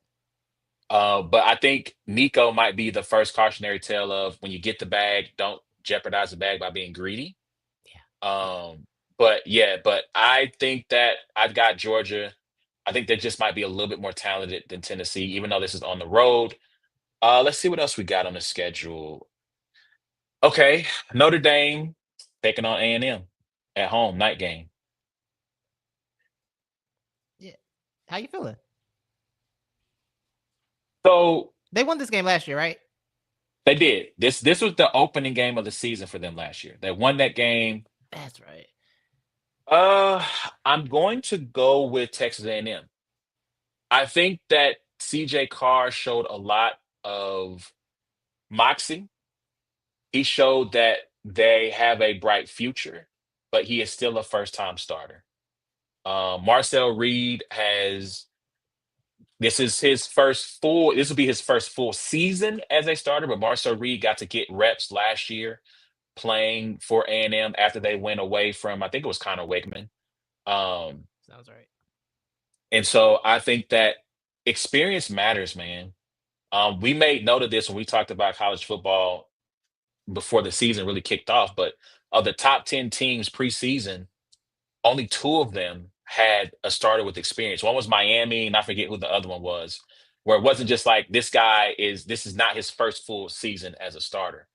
But I think Nico might be the first cautionary tale of when you get the bag, don't jeopardize the bag by being greedy. Yeah, yeah. Um, but yeah, but I think that I've got Georgia. I think they just might be a little bit more talented than Tennessee, even though this is on the road. Let's see what else we got on the schedule. Okay, Notre Dame taking on A&M at home, night game. Yeah. How you feeling? So They won this game last year, right? they did. This was the opening game of the season for them last year. They won that game. That's right. Uh, I'm going to go with Texas A&M. I think that CJ Carr showed a lot of moxie. He showed that they have a bright future, but he is still a first-time starter. Marcel Reed has this will be his first full season as a starter, but Marcel Reed got to get reps last year playing for A&M after they went away from I think it was Connor Wakeman. Um, Sounds right. and so I think that experience matters, man. We made note of this when we talked about college football before the season really kicked off, but of the top 10 teams preseason, only two of them had a starter with experience. One was Miami, and I forget who the other one was, where it wasn't just like this is not his first full season as a starter.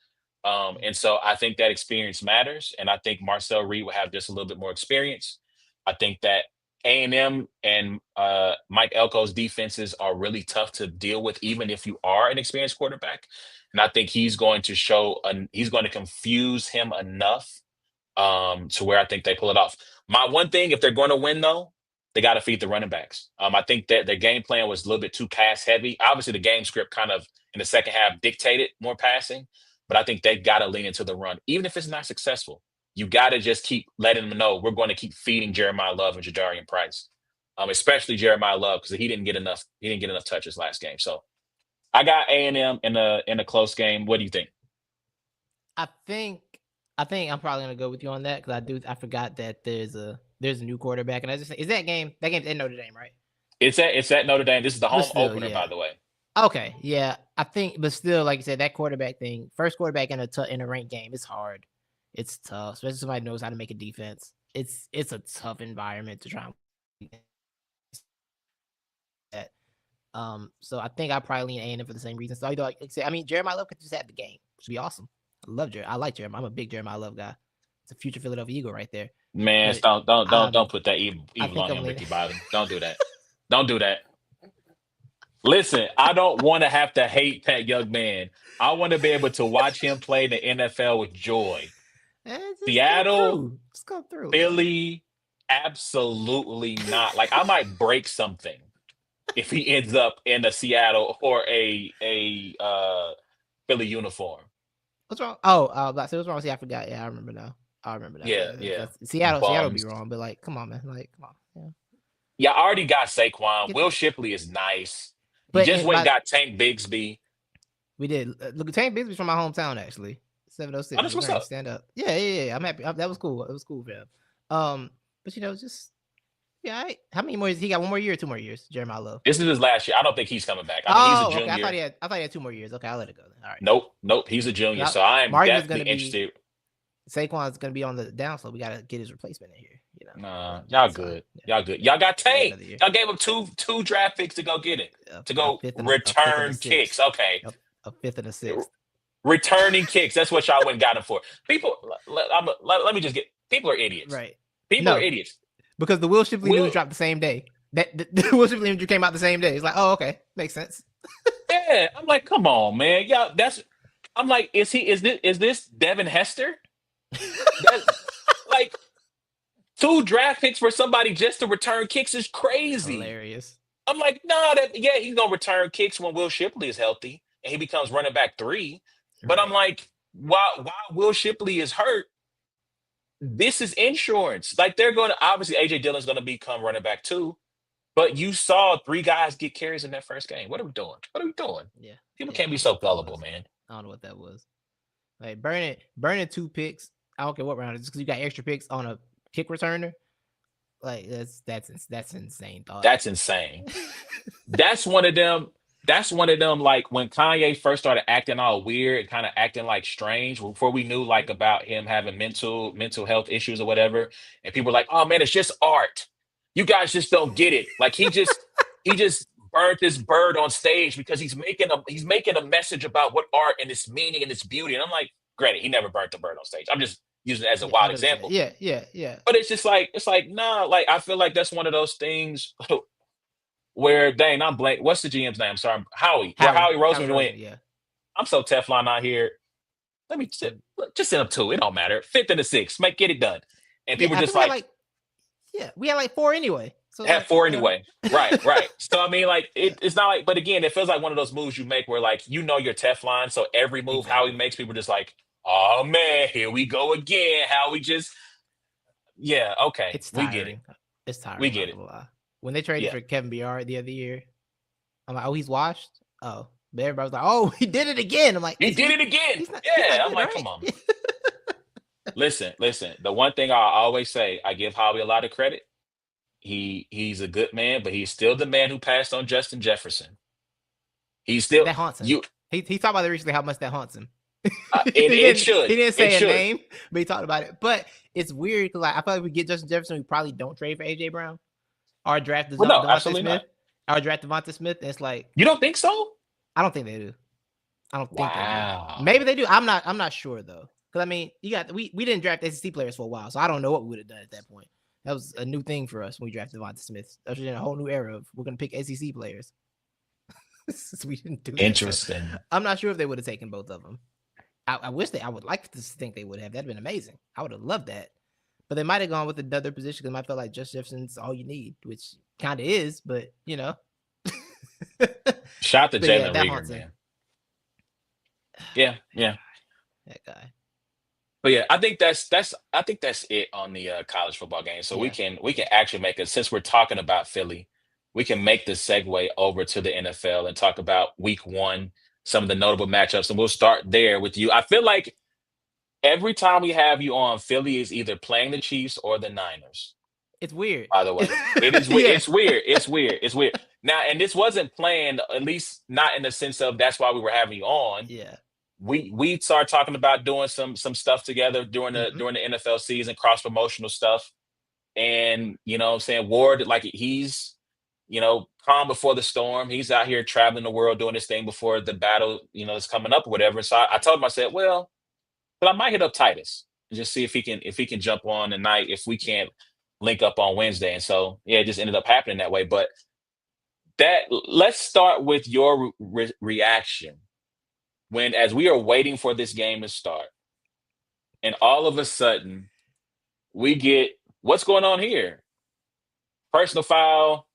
And so I think that experience matters, and I think Marcel Reed will have just a little bit more experience. I think that A&M and Mike Elko's defenses are really tough to deal with, even if you are an experienced quarterback. And I think he's going to confuse him enough to where I think they pull it off. My one thing, if they're going to win though, they got to feed the running backs. I think that their game plan was a little bit too pass heavy. Obviously, the game script kind of in the second half dictated more passing, but I think they got to lean into the run, even if it's not successful. You got to just keep letting them know we're going to keep feeding Jeremiah Love and Jadarian Price, especially Jeremiah Love because he didn't get enough. He didn't get enough touches last game. So I got A&M in a close game. What do you think? I think I think I'm probably gonna go with you on that because I forgot that there's a new quarterback and I just is that game's in Notre Dame, right? It's at Notre Dame. This is the But home still, opener, yeah. by the way. Okay, yeah. I think, but still, like you said, that quarterback thing, first quarterback in a ranked game, it's hard. It's tough, especially somebody who knows how to make a defense. It's a tough environment to try and that. So I think I probably lean A&M for the same reason. So like I said, I mean, Jeremiah Love could just have the game, which would be awesome. I like Jeremiah. I'm a big Jeremiah Love guy. It's a future Philadelphia Eagle right there. Man, But don't put that I evil think on I'm him, leaning. Ricky Bobby. Don't do that. Don't do that. Listen, I don't want to have to hate that young man. I want to be able to watch him play in the NFL with joy. Just come Seattle, through. Just come through, man. Philly, absolutely not. Like I might break something if he ends up in a Seattle or a Philly uniform. What's wrong? Oh, what's wrong? See, I forgot. Yeah, I remember now. I remember now. Yeah, yeah. Seattle be Bums. wrong, but like, come on, man. Like, come on. Yeah. Yeah, I already got Saquon. Get Will the, Shipley is nice. You but just went and got Tank Bigsby. we did. Look, Tank Bigsby's from my hometown, actually. Oh, 706. that's We're what's going to up. stand up. Yeah. I'm happy. That was cool. It was cool for him. But just yeah. How many more years? He got 1 more year, or 2 more years. Jeremiah Love. This is his last year. I don't think he's coming back. I mean, he's a Oh, okay. junior. I thought he had 2 more years. Okay, I'll let it go then. All right. Nope. He's a junior. So I am my argument's gonna definitely be interested. Saquon's gonna be on the downslope. We gotta get his replacement in here. Nah, y'all good. Yeah. Y'all good. Y'all got Tank. Another year. Y'all gave him two draft picks to go get it. To go a fifth and return a kicks. sixth. Okay. A fifth and a sixth. Returning kicks. That's what y'all went and got him for. People, let me just get. People are idiots. Right. People are idiots. Because the Will Shipley news dropped the same day. The Will Shipley injury came out the same day. It's like, oh, okay, makes sense. Yeah, I'm like, come on, man. Yeah, I'm like, is this Devin Hester? That like 2 draft picks for somebody just to return kicks is crazy. Hilarious. I'm like, nah, that yeah, he's gonna return kicks when Will Shipley is healthy and he becomes running back 3. But I'm Right. like, while Will Shipley is hurt, this is insurance. Like they're gonna obviously AJ Dillon's gonna become running back 2. But you saw 3 guys get carries in that first game. What are we doing? What are we doing? Yeah. People Yeah. can't I be don't know so what that gullible, was. man. I don't know what that was. Like burning 2 picks. I don't care what round, just because you got extra picks on a kick returner. Like that's insane thought. That's insane. That's one of them. That's one of them. Like when Kanye first started acting all weird, kind of acting like strange, before we knew like about him having mental health issues or whatever, and people were like, "Oh man, it's just art. You guys just don't get it." Like he just burned this bird on stage because he's making a message about what art and its meaning and its beauty. And I'm like, granted, he never burnt the bird on stage. I'm just using it as a Yeah, I wild understand. example. Yeah, yeah, yeah. But it's like nah. Like I feel like that's one of those things where dang, I'm blank. What's the GM's name? I'm sorry, Howie. Where Howie Howie Roseman went, Roseman. Yeah. I'm so Teflon out here. Let me So just send up 2. It don't matter. Fifth and the sixth, get it done. And yeah, people I think just like we had like 4 anyway. So have like 4 whatever. anyway. Right, right. So I mean, like Yeah, it's not like, but again, it feels like one of those moves you make where like your Teflon. So every move Howie exactly. makes, people just like, oh man, here we go again. Howie just yeah, okay, It's we get it, tiring. It's tiring. we I'm get not it. gonna lie. When they traded Yeah, for Kevin Byard the other year, I'm like, oh, he's washed. Oh, but everybody was like, oh, he did it again. I'm like, he did it again. he's not Yeah, I'm good, like, right? come on. Listen. The one thing I always say, I give Howie a lot of credit. He's a good man, but he's still the man who passed on Justin Jefferson. He's still That haunts him. you, He talked about it recently how much that haunts him. and it He should, didn't it say a should. name, but he talked about it. But it's weird because like I feel like we get Justin Jefferson, we probably don't trade for AJ Brown or draft Well, no, Devontae absolutely not. Smith or draft Devontae Smith. And it's like You don't think so? I don't think they do. I don't think they do. Maybe Wow. they do. I'm not sure though. Because I mean, we didn't draft SEC players for a while, so I don't know what we would have done at that point. That was a new thing for us when we drafted Devontae Smith. That was in a whole new era of we're gonna pick SEC players. So we didn't do that. So Interesting. I'm not sure if they would have taken both of them. I wish I would like to think they would have. That'd been amazing. I would have loved that. But they might have gone with another position because they might feel like Justin Jefferson's all you need, which kind of is, but you know. But Shout out to yeah, Jalen that Rieger, haunts him. man. Yeah, yeah. That guy. But yeah, I think that's it on the college football game. So we Yeah. can actually make it, since we're talking about Philly, we can make the segue over to the NFL and talk about week 1, some of the notable matchups, and we'll start there with you. I feel like every time we have you on, Philly is either playing the Chiefs or the Niners. It's weird. By the way, it is Yeah. it's weird. It's weird. It's weird. Now, and this wasn't planned, at least not in the sense of that's why we were having you on. Yeah. We started talking about doing some stuff together during the Mm-hmm. during the NFL season, cross promotional stuff. And what I'm saying, Ward, like he's calm before the storm. He's out here traveling the world doing this thing before the battle, is coming up or whatever. So I told him, I said, well, but I might hit up Titus and just see if he can jump on tonight if we can't link up on Wednesday. And so yeah, it just ended up happening that way. But let's start with your reaction when, as we are waiting for this game to start, and all of a sudden we get what's going on here? Personal foul,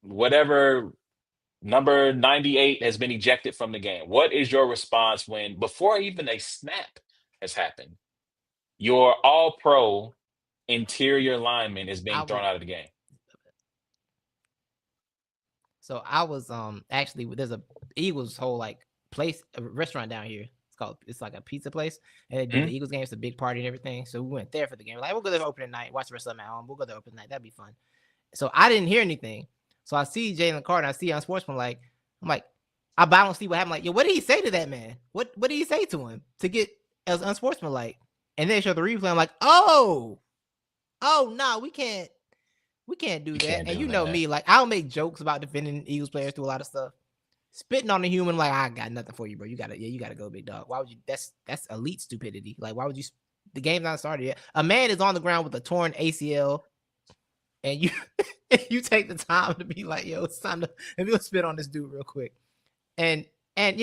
whatever, number 98 has been ejected from the game. What is your response when, before even a snap has happened, your all pro interior lineman is being I thrown was out of the game? so I was actually there's a Eagles whole like place a restaurant down here. It's like a pizza place, and they do Mhm. the Eagles game. It's a big party and everything. So we went there for the game. Like we'll go there for opening night, watch the rest of them at home. We'll go there opening night. That'd be fun. So I didn't hear anything. So I see Jalen Carter. And I see Unsportsmanlike. I'm like, I don't see what happened. Like, yo, what did he say to that man? What did he say to him to get as unsportsmanlike? And then they show the replay. I'm like, oh no, we can't do You that. can't And do you know that. me, like I'll make jokes about defending Eagles players through a lot of stuff. Spitting on a human, like I got nothing for you, bro. You gotta go, big dog. Why would you? That's elite stupidity. Like, why would you? The game's not started yet. A man is on the ground with a torn ACL, and you you take the time to be like, yo, it's time to let me go spit on this dude real quick. And And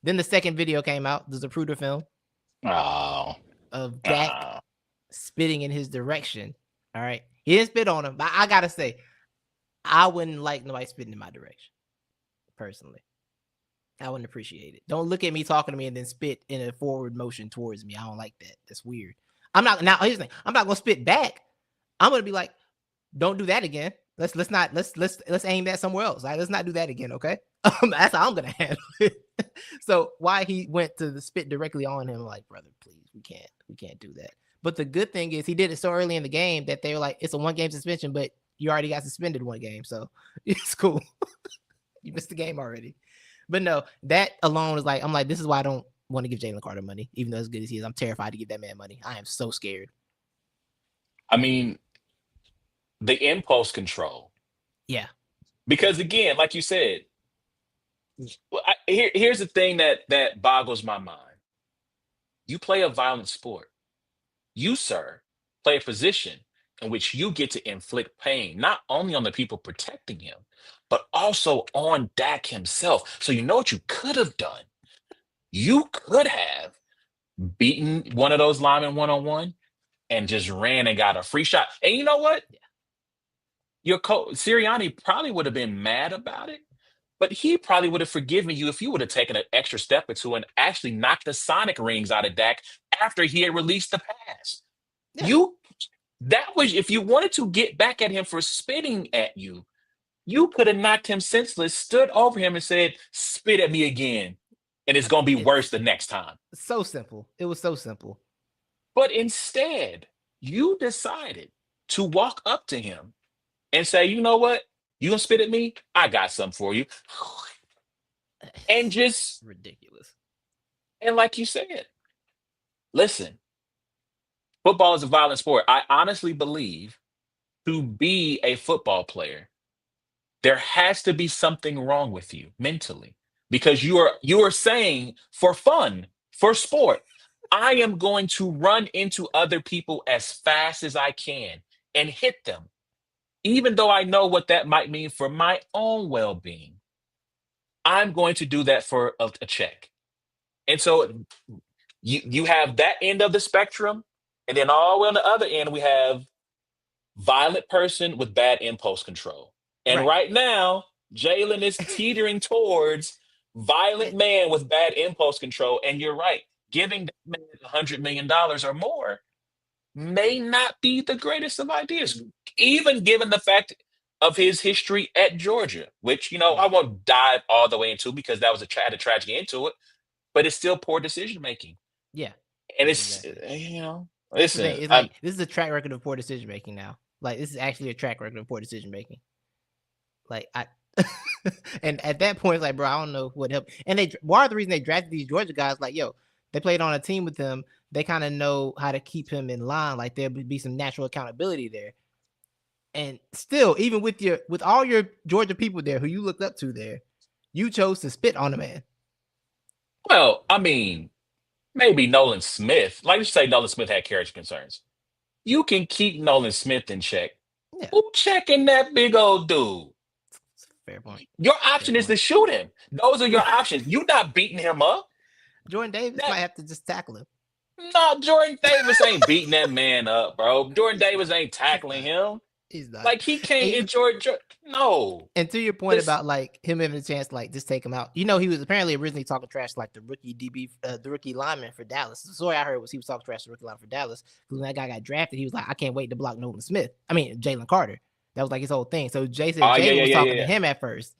then the second video came out, the Zapruder film Oh, of Dak oh. spitting in his direction. All right. He didn't spit on him, but I gotta say, I wouldn't like nobody spitting in my direction. Personally. I wouldn't appreciate it. Don't look at me talking to me and then spit in a forward motion towards me. I don't like that. That's weird. I'm not now. Here's the thing. I'm not gonna spit back. I'm gonna be like, don't do that again. Let's aim that somewhere else. Like, let's not do that again. Okay. That's how I'm gonna handle it. So why he went to the spit directly on him? Like, brother, please, we can't do that. But the good thing is he did it so early in the game that they were like, it's a 1-game suspension, but you already got suspended 1 game, so it's cool. You missed the game already. But no, that alone is like, I'm like, this is why I don't want to give Jalen Carter money, even though as good as he is. I'm terrified to give that man money. I am so scared. I mean, the impulse control. Yeah. Because again, like you said, here's the thing that boggles my mind. You play a violent sport. You, sir, play a position in which you get to inflict pain, not only on the people protecting him, but also on Dak himself. So you know what you could have done? You could have beaten one of those linemen one-on-one and just ran and got a free shot. And you know what? Yeah. Your coach Sirianni probably would have been mad about it, but he probably would have forgiven you if you would have taken an extra step or two and actually knocked the sonic rings out of Dak after he had released the pass. Yeah. You that was if you wanted to get back at him for spitting at you, you could have knocked him senseless, stood over him and said, "Spit at me again, and it's gonna be worse the next time." So simple. It was so simple. But instead, you decided to walk up to him and say, "You know what? You gonna spit at me? I got something for you." And just Ridiculous. and like you said, listen, football is a violent sport. I honestly believe to be a football player, there has to be something wrong with you mentally because you are saying for fun, for sport, I am going to run into other people as fast as I can and hit them, even though I know what that might mean for my own well-being. I'm going to do that for a check. And so you have that end of the spectrum, and then all the way on the other end, we have violent person with bad impulse control. And Right. right now, Jalen is teetering towards violent man with bad impulse control. And you're right, giving that man $100 million or more may not be the greatest of ideas, even given the fact of his history at Georgia, which I Yeah. won't dive all the way into because that was a tragic end to it, but it's still poor decision making. Yeah. And Yeah, it's exactly. That's the thing. listen, It's like this is a track record of poor decision making now. Like this is actually a track record of poor decision making. Like I and at that point, it's like, bro, I don't know what helped. And part of the reason they drafted these Georgia guys, like, yo, they played on a team with him. They kind of know how to keep him in line. Like there would be some natural accountability there. And still, even with all your Georgia people there who you looked up to there, you chose to spit on the man. well, I mean, maybe Nolan Smith. Like you say, Nolan Smith had character concerns. You can keep Nolan Smith in check. Yeah, Who checking that big old dude? it's a fair point. Your Fair option is point. to shoot him. Those are your options. You're not beating him up. Jordan Davis That might have to just tackle him. no, Jordan Davis ain't beating that man up, bro. Jordan Davis ain't He's tackling not. him. He's not. Like he can't And, enjoy. No, and to your point this. about like him having a chance to like just take him out, he was apparently originally talking trash to, like the rookie DB, the rookie lineman for Dallas. The story I heard was he was talking trash to the rookie lineman for Dallas because when that guy got drafted, he was like, I can't wait to block Nolan Smith. I mean Jalen Carter. That was like his whole thing. So Jay said Oh yeah, Jalen yeah, was yeah, talking to yeah. him at first,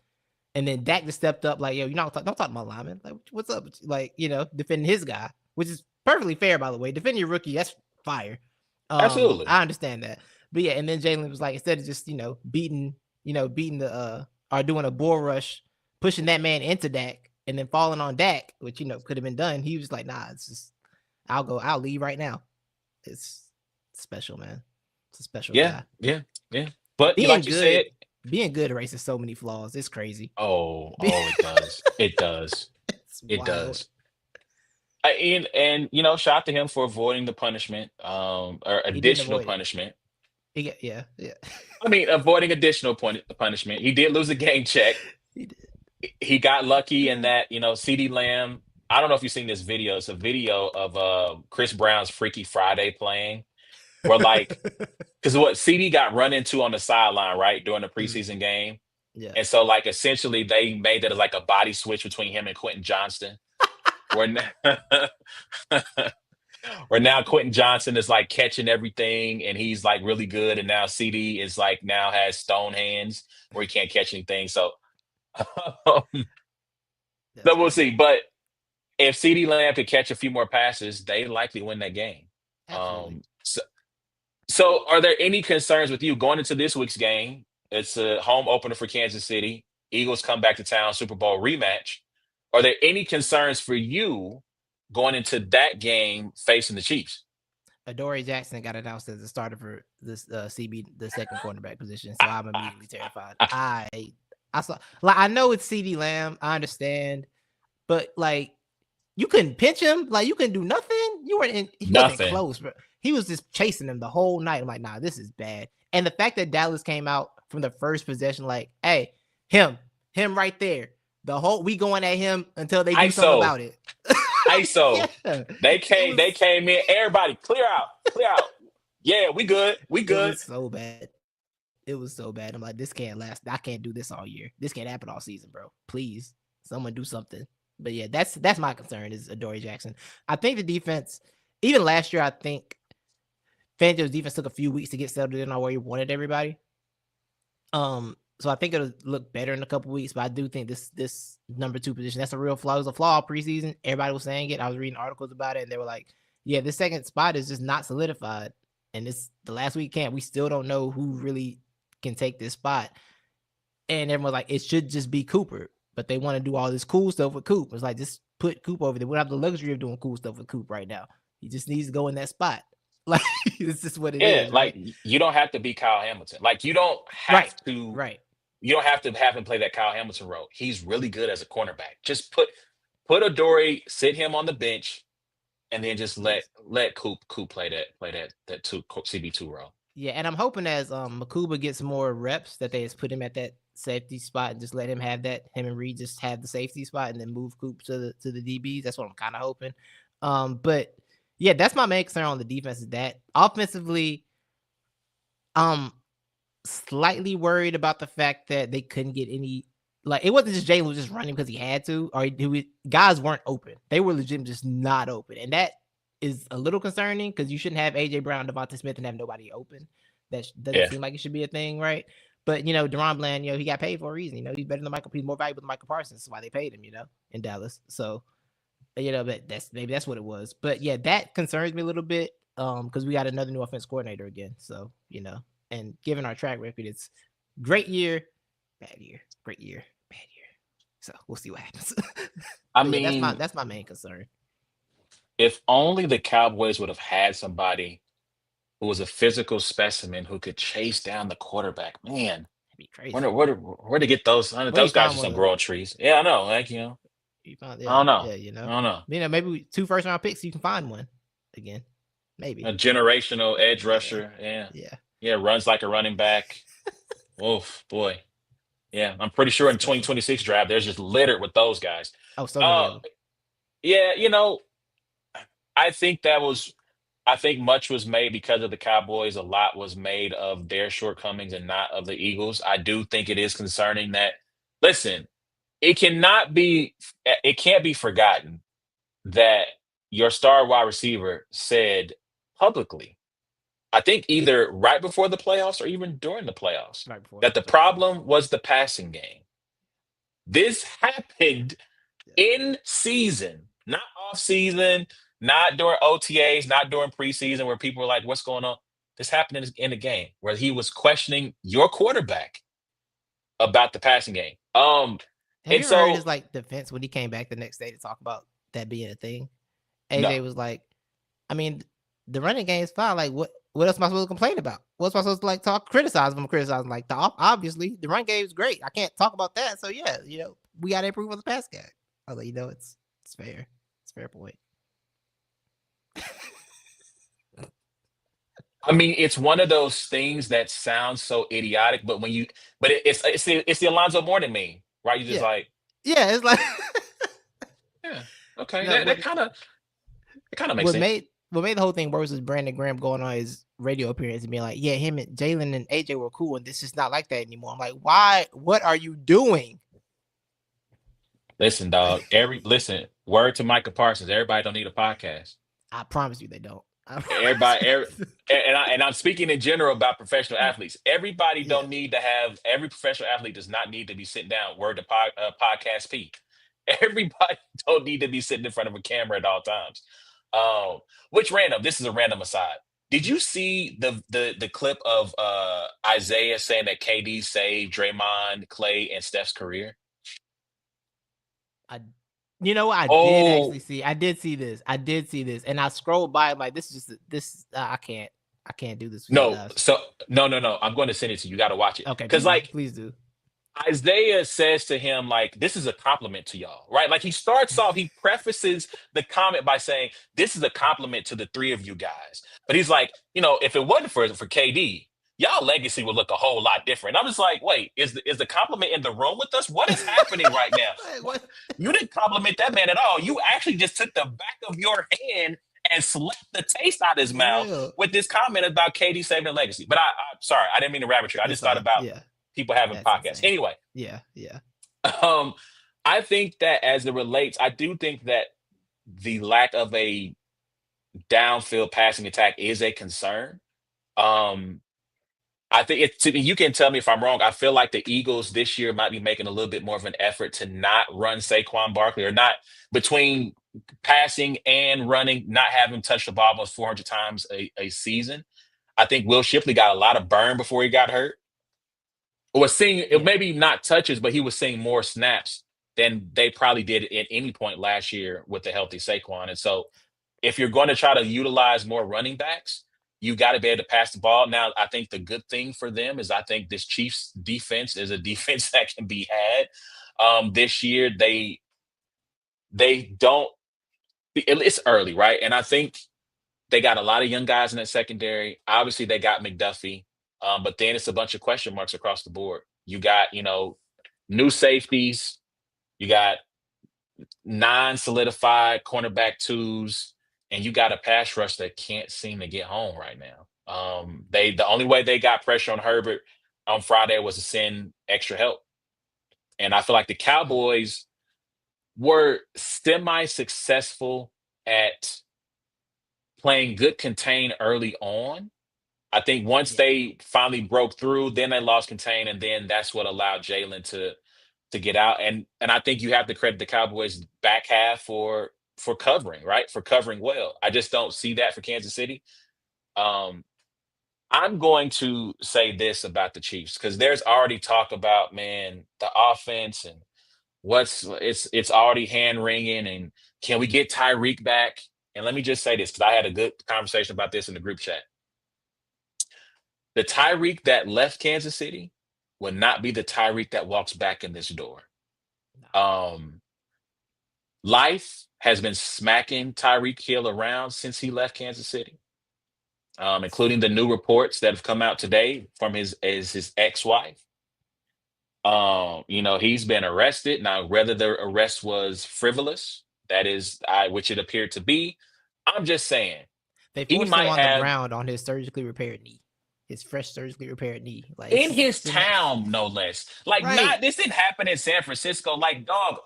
and then Dak just stepped up like, yo, don't talk to my lineman. Like, what's up? Like, defending his guy, which is perfectly fair, by the way. Defending your rookie, that's fire. Absolutely. I understand that. But yeah, and then Jalen was like, instead of just, beating the or doing a bull rush, pushing that man into Dak and then falling on Dak, which could have been done. He was like, nah, it's just I'll leave right now. It's special, man. It's a special Yeah, guy. yeah, yeah. But Being like you said, good, being good erases so many flaws. It's crazy. oh, it does. It does. It's It wild. does. And shout out to him for avoiding the punishment, or He didn't additional avoid it. punishment. Yeah. I mean, avoiding additional punishment. He did lose a game check, He did. he got lucky in that, CD Lamb. I don't know if you've seen this video. It's a video of Chris Brown's Freaky Friday playing, where like, because what CD got run into on the sideline, right, during the Mhm. preseason game. Yeah. And so like essentially they made that as like a body switch between him and Quentin Johnston. Where now, where now Quentin Johnson is like catching everything and he's like really good. And now CD is like now has stone hands where he can't catch anything. So That's but we'll funny. see. But if CD Lamb could catch a few more passes, they likely win that game. Absolutely. So are there any concerns with you going into this week's game? It's a home opener for Kansas City. Eagles come back to town, Super Bowl rematch. Are there any concerns for you going into that game facing the Chiefs? Adoree Jackson got announced as the starter for this CB, the second cornerback position. So I'm immediately terrified. I saw, like, I know it's CD Lamb. I understand, but like, you couldn't pinch him. Like, you couldn't do nothing. You weren't in. He wasn't Nothing. close, but he was just chasing him the whole night. I'm like, nah, this is bad. And the fact that Dallas came out from the first possession, like, hey, him, right there. The whole we going at him until they do something ISO. about it. ISO. Yeah, They it came, they was came in. Everybody, clear out. Clear out. Yeah, we good. We it good. was so bad. It was so bad. I'm like, this can't last. I can't do this all year. This can't happen all season, bro. Please, someone do something. But yeah, that's my concern is Adoree Jackson. I think the defense, even last year, I think Fangio's defense took a few weeks to get settled in on where he wanted everybody. So I think it'll look better in a couple weeks. But I do think this number 2 position, that's a real flaw. It was a flaw preseason. Everybody was saying it. I was reading articles about it, and they were like, "Yeah, this second spot is just not solidified." And this the last week camp, we still don't know who really can take this spot. And everyone's like, it should just be Cooper, but they want to do all this cool stuff with Coop. It's like, just put Coop over there. We don't have the luxury of doing cool stuff with Coop right now. He just needs to go in that spot. Like, it's just what it Yeah, is, like right? you don't have to be Kyle Hamilton. Like Right, right. you don't have to have him play that Kyle Hamilton role. He's really good as a cornerback. Just put Adoree, sit him on the bench, and then just let Please. let Coop play that two CB2 role. Yeah, and I'm hoping as Makuba gets more reps that they just put him at that safety spot and just let him have that. Him and Reed just have the safety spot and then move Coop to the DBs. That's what I'm kind of hoping. But yeah, that's my main concern on the defense is that offensively, um, slightly worried about the fact that they couldn't get any. Like, it wasn't just Jalen was just running because he had to, or guys weren't open. They were legit just not open, and that is a little concerning because you shouldn't have AJ Brown, Devonta Smith, and have nobody open. That doesn't Yeah. seem like it should be a thing, right? But Deron Bland, he got paid for a reason. He's better than Michael. He's more valuable than Michael Parsons. That's why they paid him. In Dallas. So but maybe that's what it was. But yeah, that concerns me a little bit. Because we got another new offense coordinator again. So and given our track record, it's great year, bad year, great year, bad year. So we'll see what happens. I But yeah, that's my mean, that's my main concern. if only the Cowboys would have had somebody who was a physical specimen who could chase down the quarterback. Man, That'd be crazy. where to get those? I know Where you those guys find just one don't though? grow on trees. Yeah, I know. Like, You found I don't know. yeah, I don't know. maybe 2 first round picks, you can find one again, A maybe. generational edge Yeah, rusher. Yeah. yeah, Yeah, runs like a running back. Oof, boy. Yeah, I'm pretty sure in special. 2026 draft, there's just littered with those guys. Oh, so many Uh, of them. yeah, I think I think much was made because of the Cowboys. A lot was made of their shortcomings and not of the Eagles. I do think it is concerning that, listen, it cannot be, it can't be forgotten that your star wide receiver said publicly, I think either right before the playoffs or even during the playoffs, Right before that the the playoffs. problem was the passing game. This happened Yeah. in season, not off season, not during OTAs, not during preseason where people were like, what's going on? This happened in the game where he was questioning your quarterback about the passing game. Have And you ever heard so his defense when he came back the next day to talk about that being a thing? no, AJ was like, I mean, the running game is fine. Like, what else am I supposed to complain about? What's am I supposed to criticize him? Criticize him? Like, obviously the run game is great. I can't talk about that. So yeah, we got to improve on the pass game. I was like, it's fair. It's a fair point. I mean, it's one of those things that sounds so idiotic, but it's the Alonzo Mourning meme, right? You just Yeah, like, Yeah, it's like Yeah. Okay. no. That kind of makes What sense. made the whole thing worse was Brandon Graham going on his radio appearance and being like, "Yeah, him and Jalen and AJ were cool, and this is not like that anymore." I'm like, "Why? What are you doing?" Listen, Like, dog. Listen. Word to Micah Parsons. Everybody don't need a podcast. I promise you, they don't. I promise Everybody, you. and I'm speaking in general about professional athletes. Everybody Yeah, don't need to have. Every professional athlete does not need to be sitting down. Word to podcast P. Everybody don't need to be sitting in front of a camera at all times. Um, which random? This is a random aside. Did you see the clip of Isaiah saying that KD saved Draymond, Clay, and Steph's career? I. You know, I did actually Oh, see. I did see this. I did see this, and I scrolled by. I'm like, this is just this. I can't. I can't do this with you no. guys. So no, no, no. I'm going to send it to you. You got to watch it Okay, because please, like please do. Isaiah says to him, like, this is a compliment to y'all, right? Like he starts off, he prefaces the comment by saying, this is a compliment to the three of you guys. But he's like, if it wasn't for KD, y'all legacy would look a whole lot different. I'm just like, wait, is the compliment in the room with us? What is happening right now? Like, What what? you didn't compliment that man at all. You actually just took the back of your hand and slapped the taste out of his For mouth real. with this comment about KD saving the legacy. But I'm sorry, I didn't mean to rabbit you. I It's just thought fine. about Yeah, people having that's podcasts. insane. Anyway, Yeah, yeah, um, I think that as it relates, I do think that the lack of a downfield passing attack is a concern. Um, I think you can tell me if I'm wrong. I feel like the Eagles this year might be making a little bit more of an effort to not run Saquon Barkley or not between passing and running, not have him touch the ball almost 400 times a season. I think Will Shipley got a lot of burn before he got hurt. Or was seeing it yeah, maybe not touches, but he was seeing more snaps than they probably did at any point last year with the healthy Saquon. And so if you're going to try to utilize more running backs, you got to be able to pass the ball. Now, I think the good thing for them is I think this Chiefs defense is a defense that can be had. This year, they don't. It's early, right? And I think they got a lot of young guys in that secondary. Obviously, they got McDuffie, but then it's a bunch of question marks across the board. You got, new safeties. You got non-solidified cornerback twos, and you got a pass rush that can't seem to get home right now. The only way they got pressure on Herbert on Friday was to send extra help, and I feel like the mm, Cowboys were semi-successful at playing good contain early on. I think once yeah. they finally broke through, then they lost contain, and then that's what allowed Jalen to get out. And I think you have to credit the Cowboys back half for covering, right? For covering well. I just don't see that for Kansas City. Um, I'm going to say this about the Chiefs because there's already talk about, man, the offense and it's already hand wringing and can we get Tyreek back? And let me just say this because I had a good conversation about this in the group chat. The Tyreek that left Kansas City will not be the Tyreek that walks back in this door. No. Um, Life has been smacking Tyreek Hill around since he left Kansas City, including the new reports that have come out today from his ex-wife. He's been arrested. Now, whether the arrest was frivolous, that is, which it appeared to be, I'm just saying They he forced him might on the have ground on his surgically repaired knee, his fresh surgically repaired knee. Like in it's his been that. town, no less. Like, Right, not this didn't happen in San Francisco. Like, dog,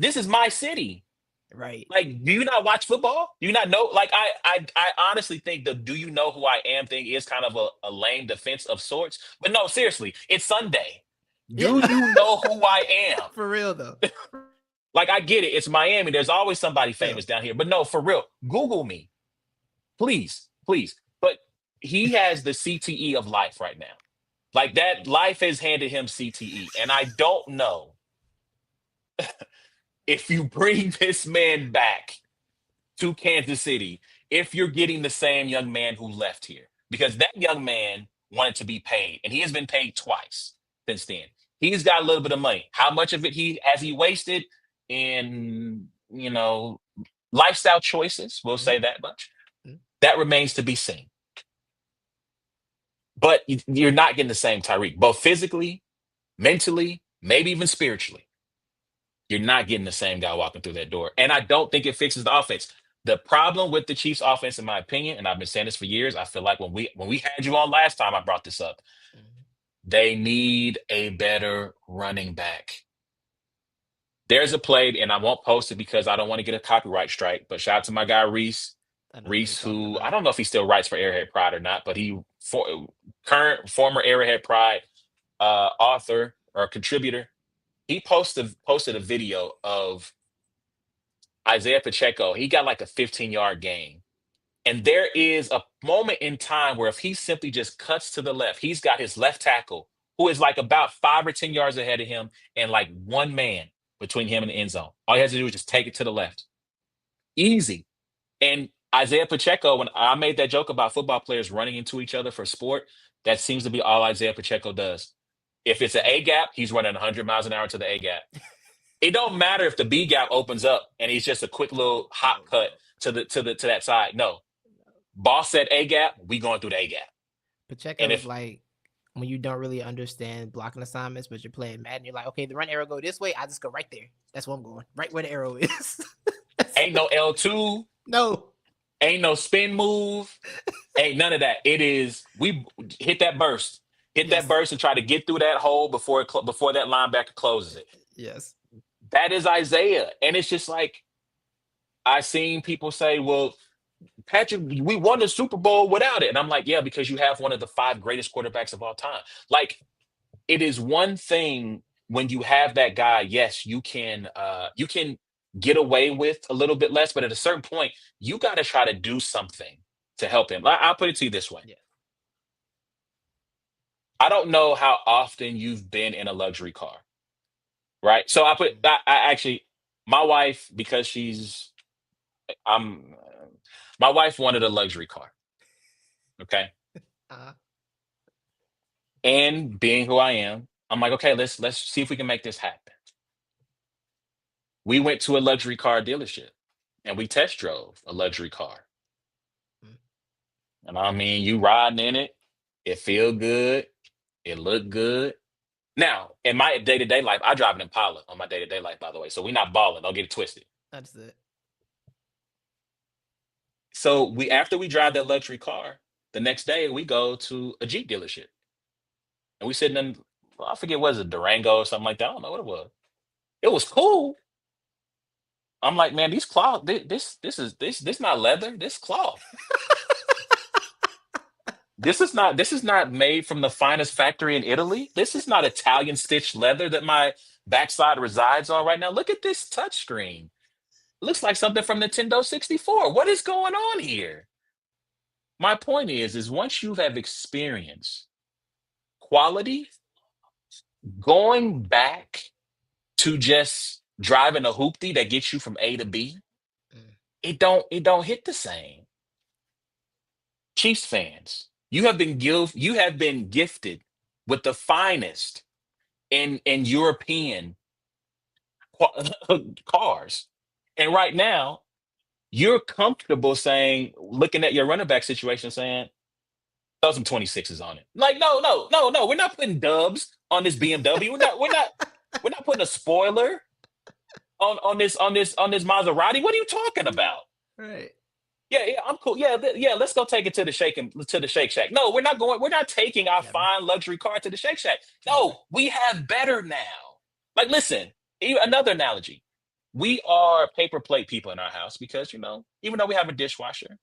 this is my city. right. Like, do you not watch football? Do you not know? Like, I honestly think the "Do you know who I am" thing is kind of a lame defense of sorts. But no, seriously, it's Sunday. Yeah, Do you know who I am? for real though. Like, I get it. It's Miami. There's always somebody For real. famous down here. But no, for real, Google me, please, please. But he has the CTE of life right now. Like that, life has handed him CTE, and I don't know if you bring this man back to Kansas City if you're getting the same young man who left here. Because that young man wanted to be paid, and he has been paid twice since then. He's got a little bit of money. How much of it he wasted in, lifestyle choices, we'll Mhm, say that much. mhm. That remains to be seen. But you're not getting the same Tyreek, both physically, mentally. maybe even spiritually, you're not getting the same guy walking through that door. And I don't think it fixes the offense. The problem with the Chiefs offense, in my opinion, and I've been saying this for years, I feel like when we had you on last time, I brought this up. Mhm. They need a better running back. There's a play, and I won't post it because I don't want to get a copyright strike. But shout out to my guy Reese. I know what you're Reese, talking who I about. don't know if he still writes for Airhead Pride or not, but current former Airhead Pride author or contributor. He posted a video of Isaiah Pacheco. He got like a 15-yard gain. And there is a moment in time where if he simply just cuts to the left, he's got his left tackle, who is like about 5 or 10 yards ahead of him, and like one man between him and the end zone. All he has to do is just take it to the left. Easy. And Isaiah Pacheco, when I made that joke about football players running into each other for sport, that seems to be all Isaiah Pacheco does. If it's an A gap, he's running 100 miles an hour to the A gap. It don't matter if the B gap opens up and he's just a quick little hop No, cut no, to that side. No, boss said A gap, we going through the A gap. And Pacheco is if like when you don't really understand blocking assignments, but you're playing Madden, you're like, okay, the run arrow go this way, I just go right there. That's where I'm going, right where the arrow is. ain't no L2, No. ain't no spin move, ain't none of that. It is we hit that burst, Yes. and try to get through that hole before that linebacker closes it. Yes. That is Isaiah, and it's just like I seen people say, "Well, Patrick, we won the Super Bowl without it," and I'm like, "Yeah, because you have one of the five greatest quarterbacks of all time." Like it is one thing when you have that guy. Yes, you can get away with a little bit less, but at a certain point, you got to try to do something to help him. I'll put it to you this way: Yeah. I don't know how often you've been in a luxury car, right? So Mhm. I actually, my wife, because I'm my wife wanted a luxury car. Okay, Uh, and being who I am, I'm like, okay, let's see if we can make this happen. We went to a luxury car dealership and we test drove a luxury car. mm, And I mean, you riding in it, it feel good, it look good. Now, in my day-to-day life, I drive an Impala on my day-to-day life, by the way. So we not balling, don't get it twisted. that's it. So we after we drive that luxury car, the next day we go to a Jeep dealership. And we sitting in, well, I forget was it Durango or something like that. I don't know what it was. It was cool. I'm like, man, these cloth, this not leather, this cloth. This is not made from the finest factory in Italy. This is not Italian stitched leather that my backside resides on right now. Look at this touchscreen. Looks like something from Nintendo 64. What is going on here? My point is once you have experienced quality, going back to just driving a hoopty that gets you from A to B, Mm, it don't hit the same. Chiefs fans, you have been gifted with the finest in European cars. And right now, you're comfortable saying, looking at your running back situation, saying, throw some 26s on it. Like, no, no, no, no. We're not putting dubs on this BMW. We're not putting a spoiler on this Maserati. What are you talking about? right. Yeah, yeah, I'm cool. Yeah, yeah, let's go take it to the Shake Shack. No, we're not taking our Never. fine luxury car to the Shake Shack. Never. No, we have better now. Like, listen, another analogy. We are paper plate people in our house because, even though we have a dishwasher,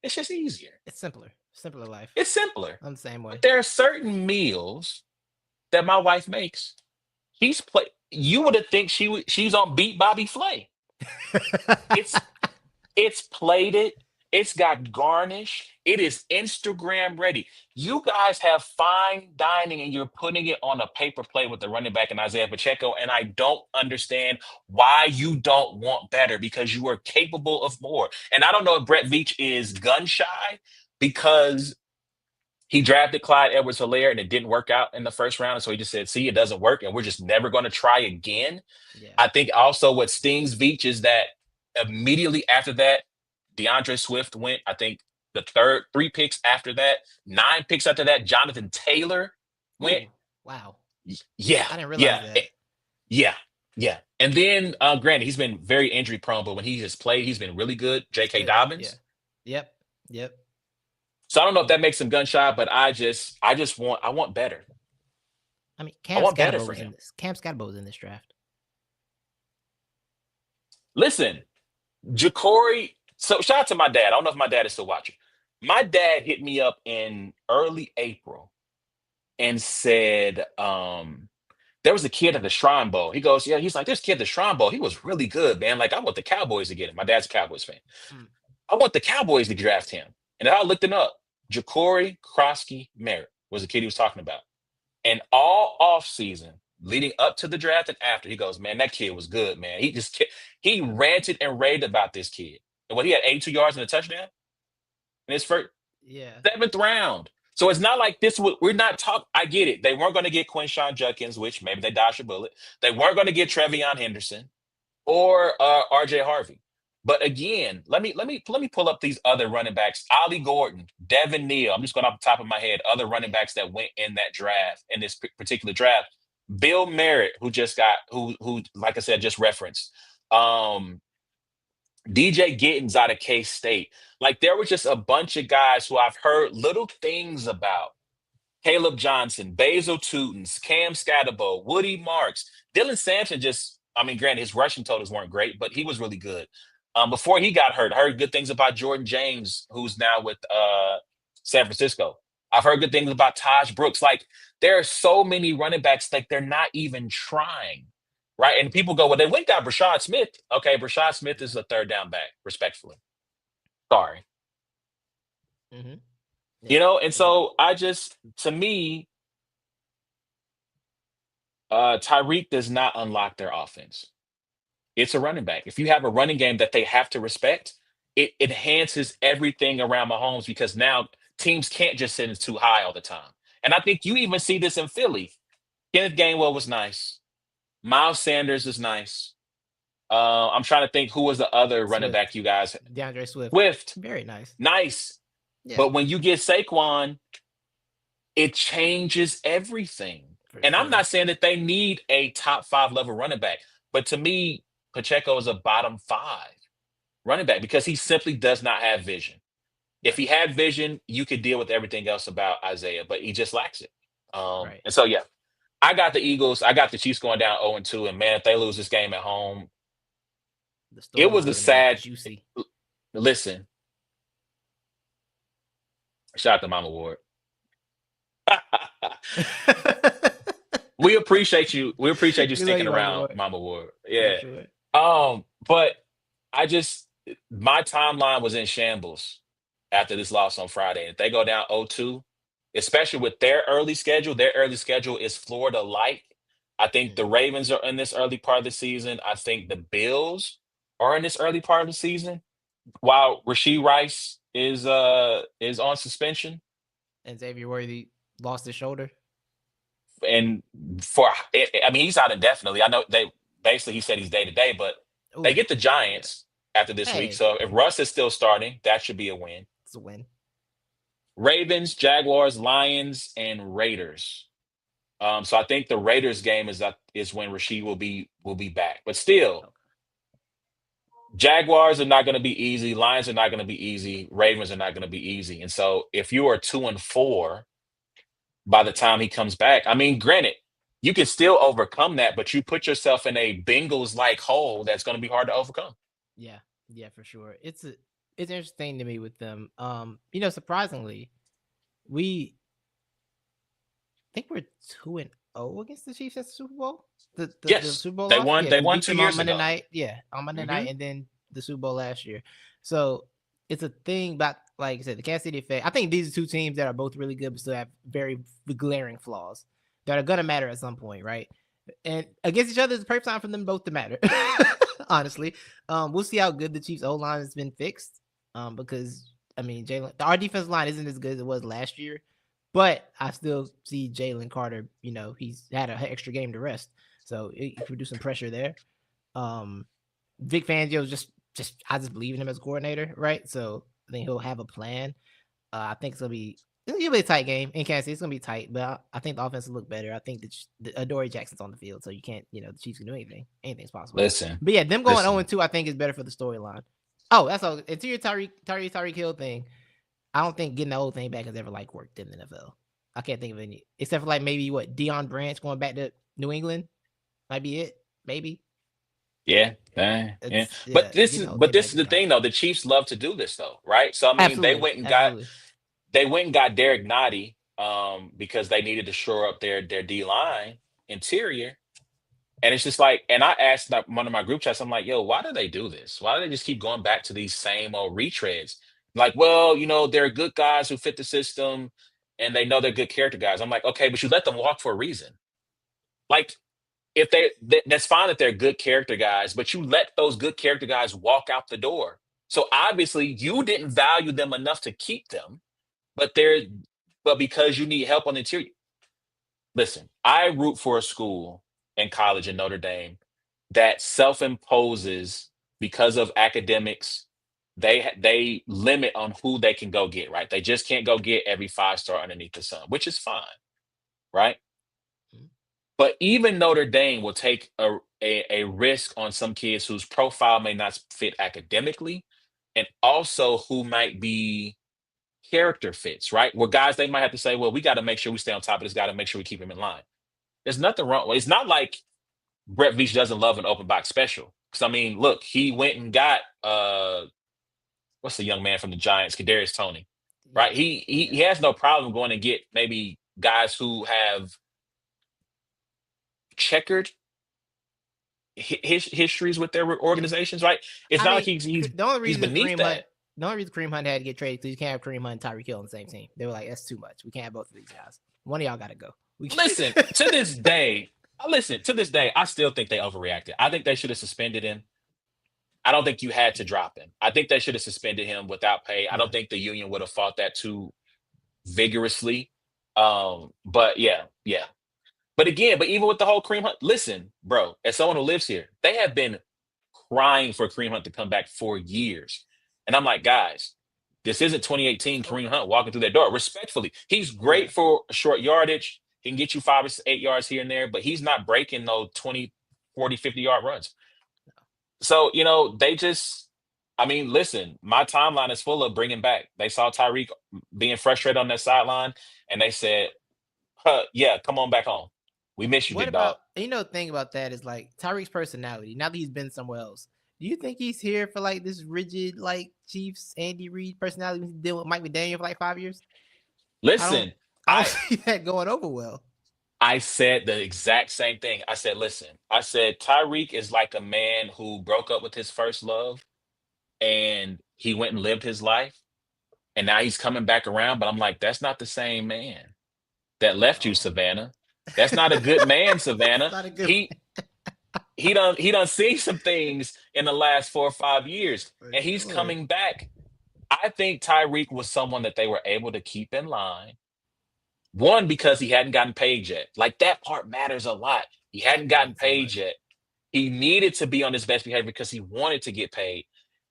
it's just easier. It's simpler. Simpler life. It's simpler. I'm the same But way. there are certain meals that my wife makes. You would have think she's on Beat Bobby Flay. It's It's plated. It's got garnish. It is Instagram ready. You guys have fine dining and you're putting it on a paper plate with the running back and Isaiah Pacheco. And I don't understand why you don't want better because you are capable of more. And I don't know if Brett Veach is gun shy because he drafted Clyde Edwards-Helaire and it didn't work out in the first round. And so he just said, see, it doesn't work and we're just never going to try again. Yeah. I think also what stings Veach is that immediately after that, DeAndre Swift went. I think the three picks after that, 9 picks after that, Jonathan Taylor went. Ooh. Wow. Yeah, I didn't realize yeah. that. Yeah, yeah. And then, granted, he's been very injury prone, but when he has played, he's been really good. It's J.K. good. Yeah. Dobbins. Yep. Yep. So I don't know if Yeah. that makes him gun shy, but I want better. I mean, I Cam want better Scatterbo for was him. in this. Cam Scatterbo was in this draft. Listen, Ja'Cory. So shout out to my dad. I don't know if my dad is still watching. My dad hit me up in early April and said, there was a kid at the Shrine Bowl. He goes, yeah, he's like, this kid at the Shrine Bowl, he was really good, man. Like, I want the Cowboys to get him. My dad's a Cowboys fan. Mm. I want the Cowboys to draft him. And I looked him up. Ja'Cory Krosky Merritt was the kid he was talking about. And all off season, leading up to the draft and after, he goes, man, that kid was good, man. He ranted and raved about this kid. And what, he had 82 yards and a touchdown in his first Yeah. seventh round. So it's not like this. We're not talking. I get it. They weren't going to get Quinshawn Judkins, which maybe they dodged a bullet. They weren't going to get Trevion Henderson or RJ Harvey. But again, let me pull up these other running backs: Ollie Gordon, Devin Neal. I'm just going off the top of my head. Other running Yeah. backs that went in that draft, in this particular draft. Bill Merritt, who just got who like I said just referenced. Um, DJ Gittens out of K State. Like there was just a bunch of guys who I've heard little things about. Caleb Johnson, Basil Tutens, Cam Scatterbo, Woody Marks, Dylan Sampson. I mean, granted, his rushing totals weren't great, but he was really good. Before he got hurt, I heard good things about Jordan James, who's now with San Francisco. I've heard good things about Taj Brooks. Like there are so many running backs, like they're not even trying, right? And people go, well, they went down Brashad Smith. Okay, Brashad Smith is a third down back, respectfully. Sorry. Mm-hmm. Yeah. You know, and Yeah. so to me, Tyreek does not unlock their offense. It's a running back. If you have a running game that they have to respect, it enhances everything around Mahomes because now teams can't just send it too high all the time. And I think you even see this in Philly. Kenneth Gainwell was nice. Miles Sanders is nice. I'm trying to think who was the other running Swift. back you guys. DeAndre Swift. Swift, Very nice. nice. Yeah. But when you get Saquon, it changes everything. For And I'm sure. not saying that they need a top five level running back, but to me, Pacheco is a bottom five running back because he simply does not have vision. If he Right. had vision, you could deal with everything else about Isaiah, but he just lacks it. Right. And so, yeah, I got the Eagles. I got the Chiefs going down 0-2. And man, if they lose this game at home, The it was a storyline's gonna be sad. juicy. Listen, shout out to Mama Ward. We appreciate you. We appreciate you We love sticking you, Mama around, Boy. Mama Ward. For Yeah. sure. But I just my timeline was in shambles after this loss on Friday. If they go down 0-2, especially with their early schedule is Florida like. I think the Mm-hmm. Ravens are in this early part of the season. I think the Bills are in this early part of the season. While Rasheed Rice is on suspension. And Xavier Worthy lost his shoulder. And I mean, he's out indefinitely. I know they basically he said he's day to day, but they Oh, get the yeah. Giants after this week. Hey, So if Russ is still starting, that should be a win. it's a win. Ravens, Jaguars, Lions, and Raiders. So I think the Raiders game is when Rasheed will be back. But still, Okay. Jaguars are not going to be easy. Lions are not going to be easy. Ravens are not going to be easy. And so if you are 2-4 by the time he comes back. I mean, granted, you can still overcome that, but you put yourself in a Bengals like hole that's going to be hard to overcome. Yeah, yeah, for sure. It's interesting to me with them. Surprisingly, we think we're 2-0 against the Chiefs at the Super Bowl. The Yes, Super Bowl they loss. won. Yeah, They we won beat two them on years Monday ago. night. Yeah, on Monday Hmm. night, and then the Super Bowl last year. So it's a thing about, like I said, the Kansas City effect. I think these are two teams that are both really good, but still have very glaring flaws that are gonna matter at some point, right? And against each other is the perfect time for them both to matter. Honestly, we'll see how good the Chiefs O line has been fixed. Because I mean, our defensive line isn't as good as it was last year, but I still see Jalen Carter. He's had an extra game to rest, so he produced some pressure there. Um, Vic Fangio just I just believe in him as coordinator, right? So I think he'll have a plan. I think it's gonna be It'll be a tight game in Kansas City. It's gonna be tight, but I think the offense will look better. I think the Adoree Jackson's on the field, so you can't, the Chiefs can do anything. Anything's possible. Listen, But yeah, them going listen. 0-2, I think is better for the storyline. Oh, that's all. And to your Tyreek Hill thing, I don't think getting the old thing back has ever like worked in the NFL. I can't think of any except for like maybe what Deion Branch going back to New England might be it. Maybe Yeah, yeah. it's But this getting is the old but thing this back is is the hard. thing though. The Chiefs love to do this though, right? So I mean, Absolutely, absolutely. they went and got Derek Nottie because they needed to shore up their D line interior. And it's just like, and I asked like, one of my group chats, I'm like, yo, why do they do this? Why do they just keep going back to these same old retreads? Like, well, they're good guys who fit the system and they know they're good character guys. I'm like, okay, but you let them walk for a reason. Like, if that's fine that they're good character guys, but you let those good character guys walk out the door. So obviously you didn't value them enough to keep them, but they're but because you need help on the interior. Listen, I root for a school in college in Notre Dame that self-imposes because of academics. They limit on who they can go get, right? They just can't go get every five-star underneath the sun, which is fine, right? Mhm. But even Notre Dame will take a risk on some kids whose profile may not fit academically, and also who might be character fits, right? Where guys they might have to say, well, we got to make sure we stay on top of this guy to make sure we keep him in line. There's nothing wrong. It's not like Brett Veach doesn't love an open box special. Because I mean, look, he went and got what's the young man from the Giants, Kadarius Tony, right? Yeah, He yeah. has no problem going and get maybe guys who have checkered his histories with their Yeah. organizations, right? It's I not like mean, he's the only he's reason beneath Kareem Hunt, that. the only reason Kareem Hunt had to get traded because you can't have Kareem Hunt and Tyreek Hill on the same team. They were like, that's too much. We can't have both of these guys. One of y'all got to go. We Listen, to this day, I still think they overreacted. I think they should have suspended him. I don't think you had to drop him. I think they should have suspended him without pay. I yeah. don't think the union would have fought that too vigorously. But yeah, yeah. But even with the whole Kareem Hunt, listen, bro, as someone who lives here, they have been crying for Kareem Hunt to come back for years. And I'm like, guys, this isn't 2018 It's Kareem over. Hunt walking through that door. Respectfully, he's Yeah. great for short yardage. He can get you 5 or 8 yards here and there, but he's not breaking no 20, 40, 50 yard runs. So, they just, I mean, listen, my timeline is full of bringing back. They saw Tyreek being frustrated on that sideline, and they said, huh, yeah, come on back home. We miss you, What big dog. about, the thing about that is like Tyreek's personality. Now that he's been somewhere else, do you think he's here for like this rigid, like Chiefs Andy Reid personality? He's dealing with Mike McDaniel for like 5 years. I don't, Listen, I don't I see that going over well. I said the exact same thing. I said, listen, I said Tyreek is like a man who broke up with his first love and he went and lived his life and now he's coming back around. But I'm like, that's not the same man that left you, Oh, Savannah. That's not a good man, it's Savannah. not a good He done seen some things in the last 4 or 5 years, for and he's sure. coming back. I think Tyreek was someone that they were able to keep in line. One, because he hadn't gotten paid yet. Like that part matters a lot. He hadn't gotten Way too paid much. yet. He needed to be on his best behavior because he wanted to get paid.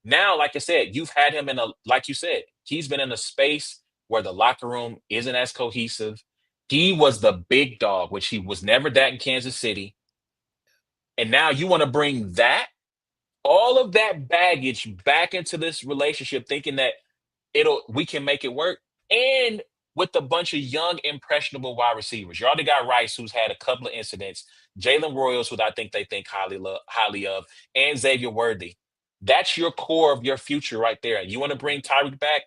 Now, like I said, you've had him like you said, he's been in a space where the locker room isn't as cohesive. He was the big dog, which he was never that in Kansas City. And now you want to bring all of that baggage back into this relationship, thinking that we can make it work. And with a bunch of young, impressionable wide receivers. You already got Rice, who's had a couple of incidents, Jalen Royals, who I think they think highly of, and Xavier Worthy. That's your core of your future right there. You want to bring Tyreek back?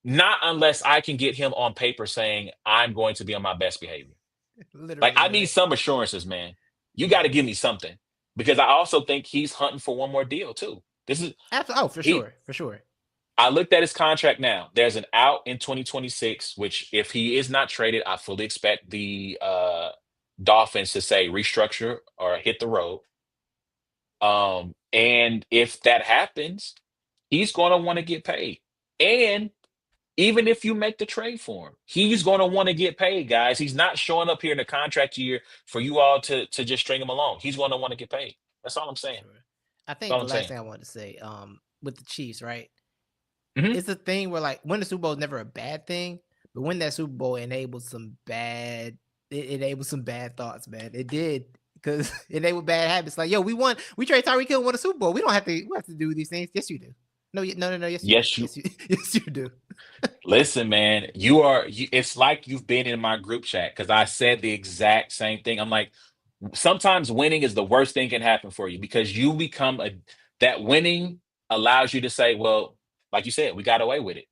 Not unless I can get him on paper saying, I'm going to be on my best behavior. Like, Literally, I need right? some assurances, man. You got Yeah. to give me something because I also think he's hunting for one more deal, too. This is, Absolutely. Oh, for he, sure. For sure. I looked at his contract now. There's an out in 2026, which if he is not traded, I fully expect the Dolphins to say restructure or hit the road. And if that happens, he's going to want to get paid. And even if you make the trade for him, he's going to want to get paid, guys. He's not showing up here in the contract year for you all to just string him along. He's going to want to get paid. That's all I'm For saying. sure. I That's think all the I'm last saying. thing I wanted to say, with the Chiefs, right? Mhm. It's a thing where like winning the Super Bowl is never a bad thing, But winning that Super Bowl enabled some bad. It enabled some bad thoughts, man. It did because it enabled bad habits. Like, yo, we won. We traded Tyreek Hill, won a Super Bowl. We don't have to. We have to do these things. Yes, you do. No, no. Yes, you do. Yes, you Yes, you. Yes, you do. listen, man. It's like you've been in my group chat because I said the exact same thing. I'm like, sometimes winning is the worst thing can happen for you because you become a that winning allows you to say, well, like you said, we got away with it.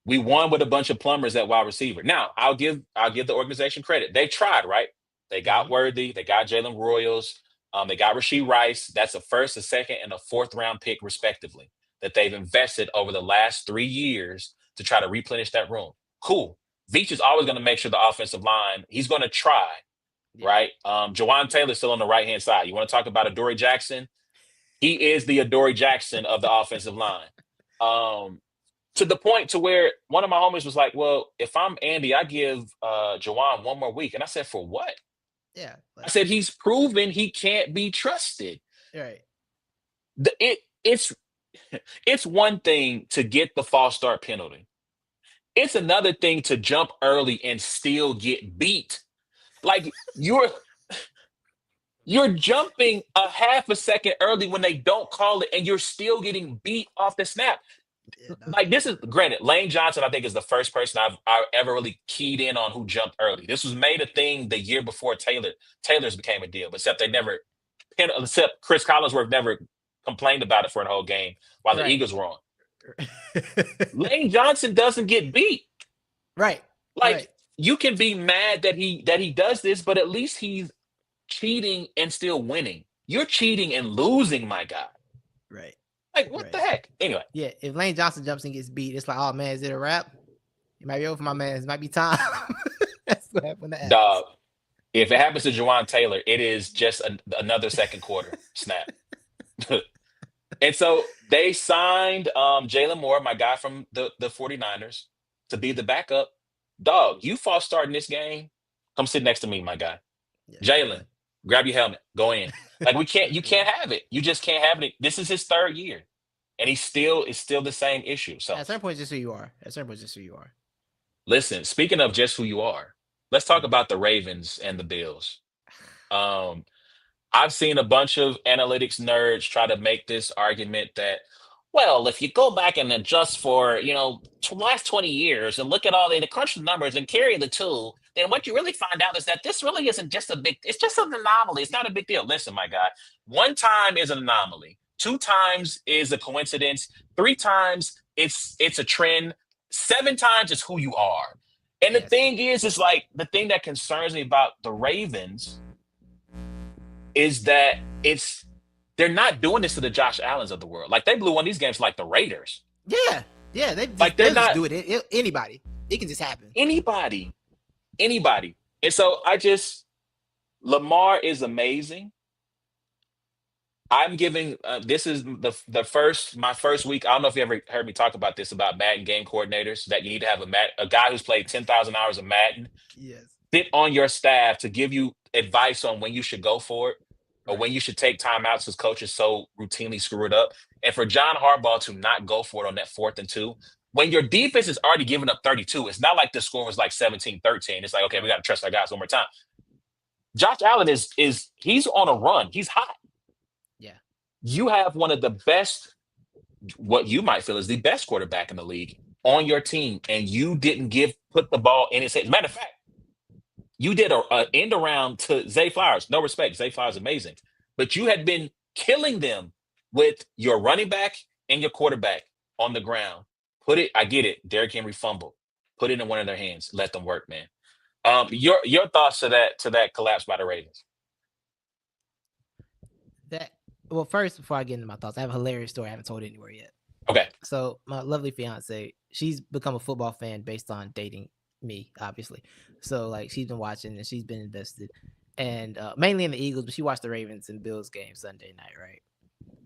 We won with a bunch of plumbers at wide receiver. Now, I'll give the organization credit. They tried, right? They got Mhm. Worthy, they got Jalen Royals, they got Rasheed Rice. That's a first, a second, and a fourth round pick, respectively, that they've invested over the last 3 years to try to replenish that room. Cool. Veach is always going to make sure the offensive line, he's going to try, Yeah. right? Jawan Taylor's still on the right hand side. You want to talk about Adoree Jackson? He is the Adoree Jackson of the offensive line. Um, to the point to where one of my homies was like, "Well, if I'm Andy, I give Jawan one more week." And I said, "For what?" Yeah. I Like, said, "He's proven he can't be trusted." right. The, it it's one thing to get the false start penalty. It's another thing to jump early and still get beat. Like you're jumping a half a second early when they don't call it, and you're still getting beat off the snap. Yeah. No. Like this is granted, Lane Johnson, I think, is the first person I've ever really keyed in on who jumped early. This was made a thing the year before Taylor's became a deal, but except they never except Chris Collinsworth never complained about it for the whole game while the Right. Eagles were on. Lane Johnson doesn't get beat. Right. Like Right. you can be mad that he does this, but at least he's cheating and still winning. You're cheating and losing, my guy. Right. Like what the Right. heck? Anyway, Yeah. If Lane Johnson jumps and gets beat, it's like, oh man, is it a wrap? It might be over for my man. It might be time. That's what happened when that happens. dog. If it happens to Jawan Taylor, it is just another second quarter snap. And so they signed Jalen Moore, my guy from the 49ers, to be the backup. Dog, you false starting this game. Come sit next to me, my guy. Yeah. Jalen, grab your helmet. Go in. Like you Yeah. can't have it. You just can't have it. This is his third year. And it's still the same issue. So At certain point, just who you are. At certain point, just who you are. listen, speaking of just who you are, let's talk Mhm. about the Ravens and the Bills. Um, I've seen a bunch of analytics nerds try to make this argument that, well, if you go back and adjust for, last 20 years and look at all the crunch the numbers and carry the two, then what you really find out is that this really isn't just it's just an anomaly. It's not a big deal. Listen, my guy, one time is an anomaly. Two times is a coincidence. Three times it's a trend. Seven times is who you are. And the Yes. thing is like the thing that concerns me about the Ravens is that they're not doing this to the Josh Allens of the world. Like they blew one of these games like the Raiders. Yeah. Yeah. Like they're They'll just not do it. Anybody. It can just happen. anybody, anybody. And so Lamar is amazing. I'm giving this is the first my first week. I don't know if you ever heard me talk about this about Madden game coordinators that you need to have a guy who's played 10,000 hours of Madden Yes. sit on your staff to give you advice on when you should go for it or Right. when you should take timeouts because coaches so routinely screw it up. And for John Harbaugh to not go for it on that 4th and 2, when your defense is already giving up 32, it's not like the score was like 17-13. It's like, okay, we Right. got to trust our guys one more time. Josh Allen is he's on a run. He's hot. Yeah. You have one of the best, what you might feel is the best quarterback in the league on your team, and you didn't put the ball in his hands. Matter of fact, you did a end around to Zay Flowers. No respect. Zay Flowers amazing. But you had been killing them with your running back and your quarterback on the ground. I get it. Derrick Henry fumbled. Put it in one of their hands. Let them work, man. Your thoughts to that collapse by the Ravens. That. Well, first, before I get into my thoughts, I have a hilarious story I haven't told anywhere yet. Okay. So my lovely fiance, she's become a football fan based on dating me, obviously. So like she's been watching and she's been invested, and mainly in the Eagles, but she watched the Ravens and Bills game Sunday night, right?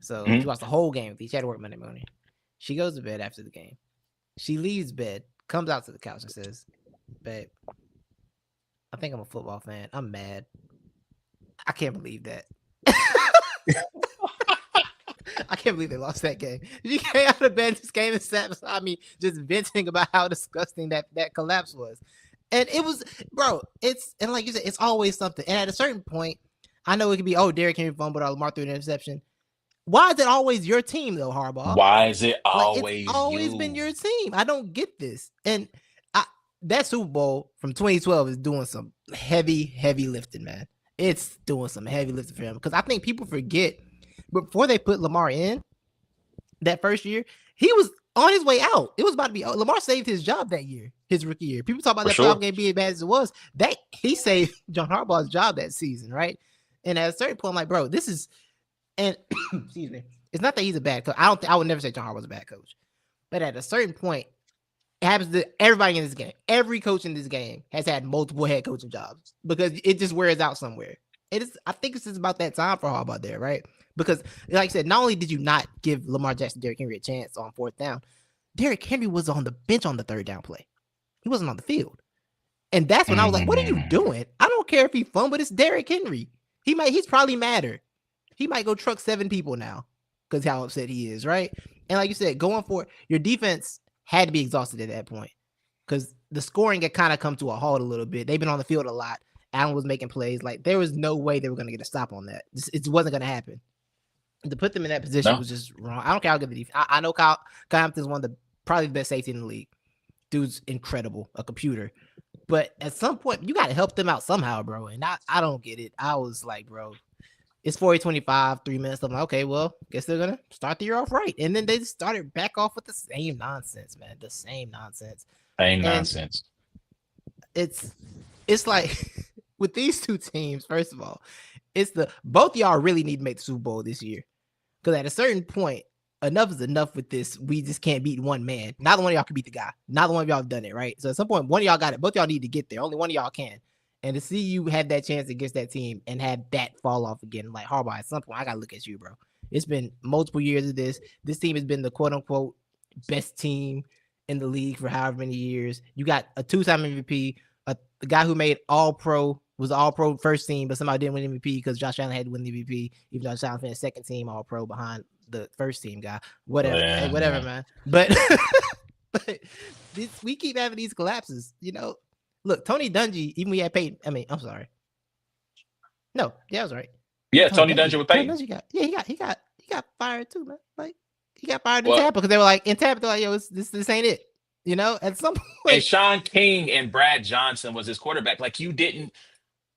So she Mhm. watched the whole game. She had to work Monday morning. She goes to bed after the game. She leaves bed, comes out to the couch and says, "Babe, I think I'm a football fan. I'm mad. I can't believe that." I can't believe they lost that game. You came out of bed this game and sat beside me, just venting about how disgusting that collapse was. And it was, bro. It's and like you said, it's always something. And at a certain point, I know it could be, oh, Derrick Henry fumbled or Lamar threw an interception. Why is it always your team though, Harbaugh? Why is it Like it's always always been you? your team. I don't get this. And I, that Super Bowl from 2012 is doing some heavy lifting, man. It's doing some heavy lifting for him because I think people forget before they put Lamar in that first year, he was on his way out. It was about to be Lamar saved his job that year, his rookie year. People talk about For that playoff sure. game being as bad as it was. That he saved John Harbaugh's job that season, right? And at a certain point, I'm like, bro, this is and excuse me. It's not that he's a bad coach. I would never say John Harbaugh's a bad coach. But at a certain point, it happens to everybody in this game. Every coach in this game has had multiple head coaching jobs because it just wears out somewhere. It is. I think it's just about that time for Harbaugh there, right? Because, like I said, not only did you not give Lamar Jackson, Derrick Henry a chance on fourth down, Derrick Henry was on the bench on the third down play. He wasn't on the field, and that's when I was like, "What are you Mm. doing? I don't care if he fumbled. It's Derrick Henry. He's probably madder. He might go truck 7 people now because how upset he is, right? And like you said, going for your defense had to be exhausted at that point because the scoring had kind of come to a halt a little bit. They've been on the field a lot. Allen was making plays. Like there was no way they were going to get a stop on that. It wasn't going to happen. To put them in that position No, was just wrong. I don't care how good the defense. I know Kyle Hampton's one of the probably the best safety in the league. Dude's incredible, a computer. But at some point, you got to help them out somehow, bro. And I don't get it. I was like, bro, it's 40-25, 3 minutes. I'm like, okay, well, guess they're gonna start the year off right. And then they just started back off with the same nonsense, man. The same nonsense. same And nonsense. it's it's like with these two teams, first of all, it's the both y'all really need to make the Super Bowl this year. Because at a certain point, enough is enough with this. We just can't beat one man. Neither one of y'all can beat the guy. Neither one of y'all have done it, right? So at some point, one of y'all got it. Both of y'all need to get there. Only one of y'all can. And to see you have that chance against that team and have that fall off again, like Harbaugh, at some point, I gotta look at you, bro. It's been multiple years of this. This team has been the quote unquote best team in the league for however many years. You got a 2-time MVP, a guy who made All Pro, was All Pro first team, but somehow didn't win MVP because Josh Allen had to win the MVP, even though Josh Allen finished second team All Pro behind the first team guy. Whatever, hey, Yeah, whatever, yeah. man. But, but we keep having these collapses, you know. Look, Tony Dungy, even we had Peyton. I mean, I'm sorry. No, yeah, I was right. Yeah, Yeah, Tony Dungy with Tony Peyton. Dungy got he got fired too, man. Like he got fired in Well, Tampa because they were like in Tampa, they're like, yo, this ain't it. You know, at some and point, Sean King and Brad Johnson was his quarterback. Like you didn't.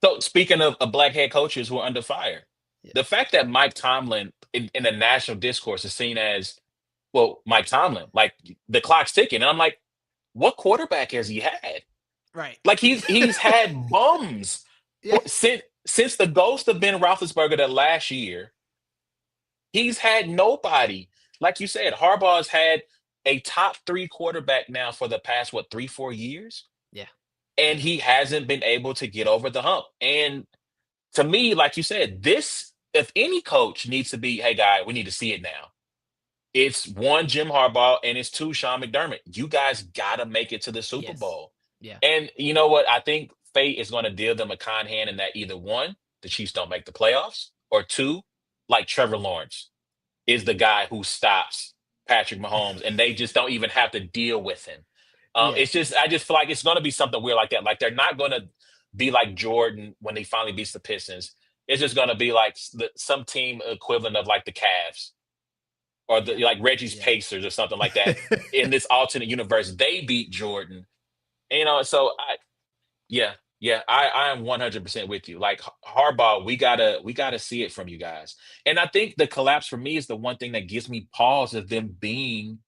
So speaking of black head coaches who are under fire, yeah, the fact that Mike Tomlin in the national discourse is seen as, well, Mike Tomlin, like the clock's ticking, and I'm like, what quarterback has he had? right. Like he's had bums Yeah, since the ghost of Ben Roethlisberger that last year. He's had nobody. Like you said, Harbaugh's had a top 3 quarterback now for the past what 3-4 years, yeah, and he hasn't been able to get over the hump. And to me, like you said, this if any coach needs to be, hey guy, we need to see it now. It's one Jim Harbaugh and it's two Sean McDermott. You guys got to make it to the Super yes, Bowl. yeah, And you know what? I think fate is going to deal them a kind hand in that either one, the Chiefs don't make the playoffs, or two, like Trevor Lawrence is the guy who stops Patrick Mahomes, and they just don't even have to deal with him. yeah, It's just I just feel like it's going to be something weird like that. Like they're not going to be like Jordan when he finally beats the Pistons. It's just going to be like some team equivalent of like the Cavs or the yeah, like Reggie's yeah. Pacers or something like that. In this alternate universe, they beat Jordan. And, so yeah, yeah, I am 100% with you. Like Harbaugh, we gotta see it from you guys. And I think the collapse for me is the one thing that gives me pause of them being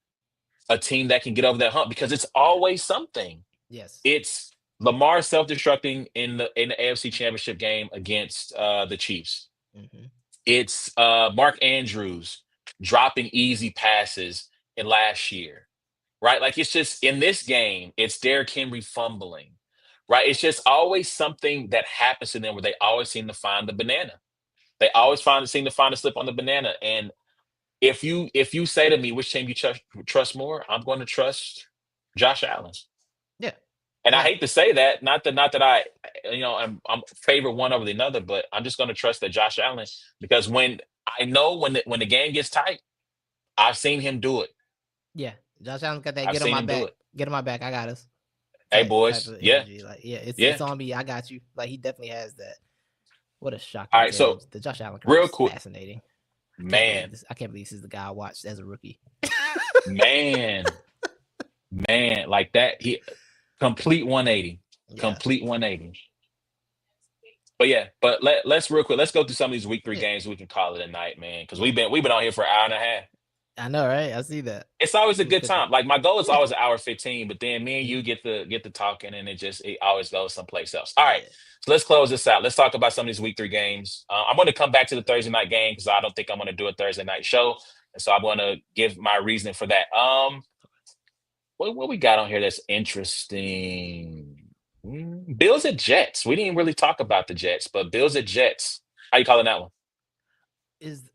a team that can get over that hump because it's Yeah, always something. yes, It's Lamar self-destructing in the AFC Championship game against the Chiefs. hmm, It's Mark Andrews dropping easy passes in last year, right? Like it's just in this game, it's Derrick Henry fumbling, right? It's just always something that happens to them where they always seem to find the banana. They always yes, seem to find a slip on the banana. And if you say to me which team you trust more, I'm going to trust Josh Allen. yeah, And I yeah, hate to say that, not that I, I'm favor one over the other, but I'm just going to trust that Josh Allen because when I know when the game gets tight, I've seen him do it. Yeah, Josh Allen's got that I've get on seen my him do back, it. get on my back. I got us. Hey, Type boys. of Yeah, energy. Like, yeah, it's yeah. on me. I got you. Like he definitely has that. What a All shocking right. tale. So The Josh Allen career real is quick, fascinating. I can't believe man, this. I can't believe this is the guy I watched as a rookie. man, man, like that. He complete 180, Yeah. complete 180. But yeah, but let's real quick. Let's go through some of these week 3 Yeah. games. We can call it a night, man, because Yeah. we've been on here for an hour and a half. I know, right? I see that. It's always a It was good cooking. time. Like my goal is Yeah. always an hour 15, but then me and Mhm. you get to talking, and it always goes someplace else. All right, Yeah. so let's close this out. Let's talk about some of these week 3 games. I'm going to come back to the Thursday night game because I don't think I'm going to do a Thursday night show, and so I'm going to give my reasoning for that. What we got on here that's interesting? Bills at Jets. We didn't really talk about the Jets, but Bills at Jets. How you calling that one? Is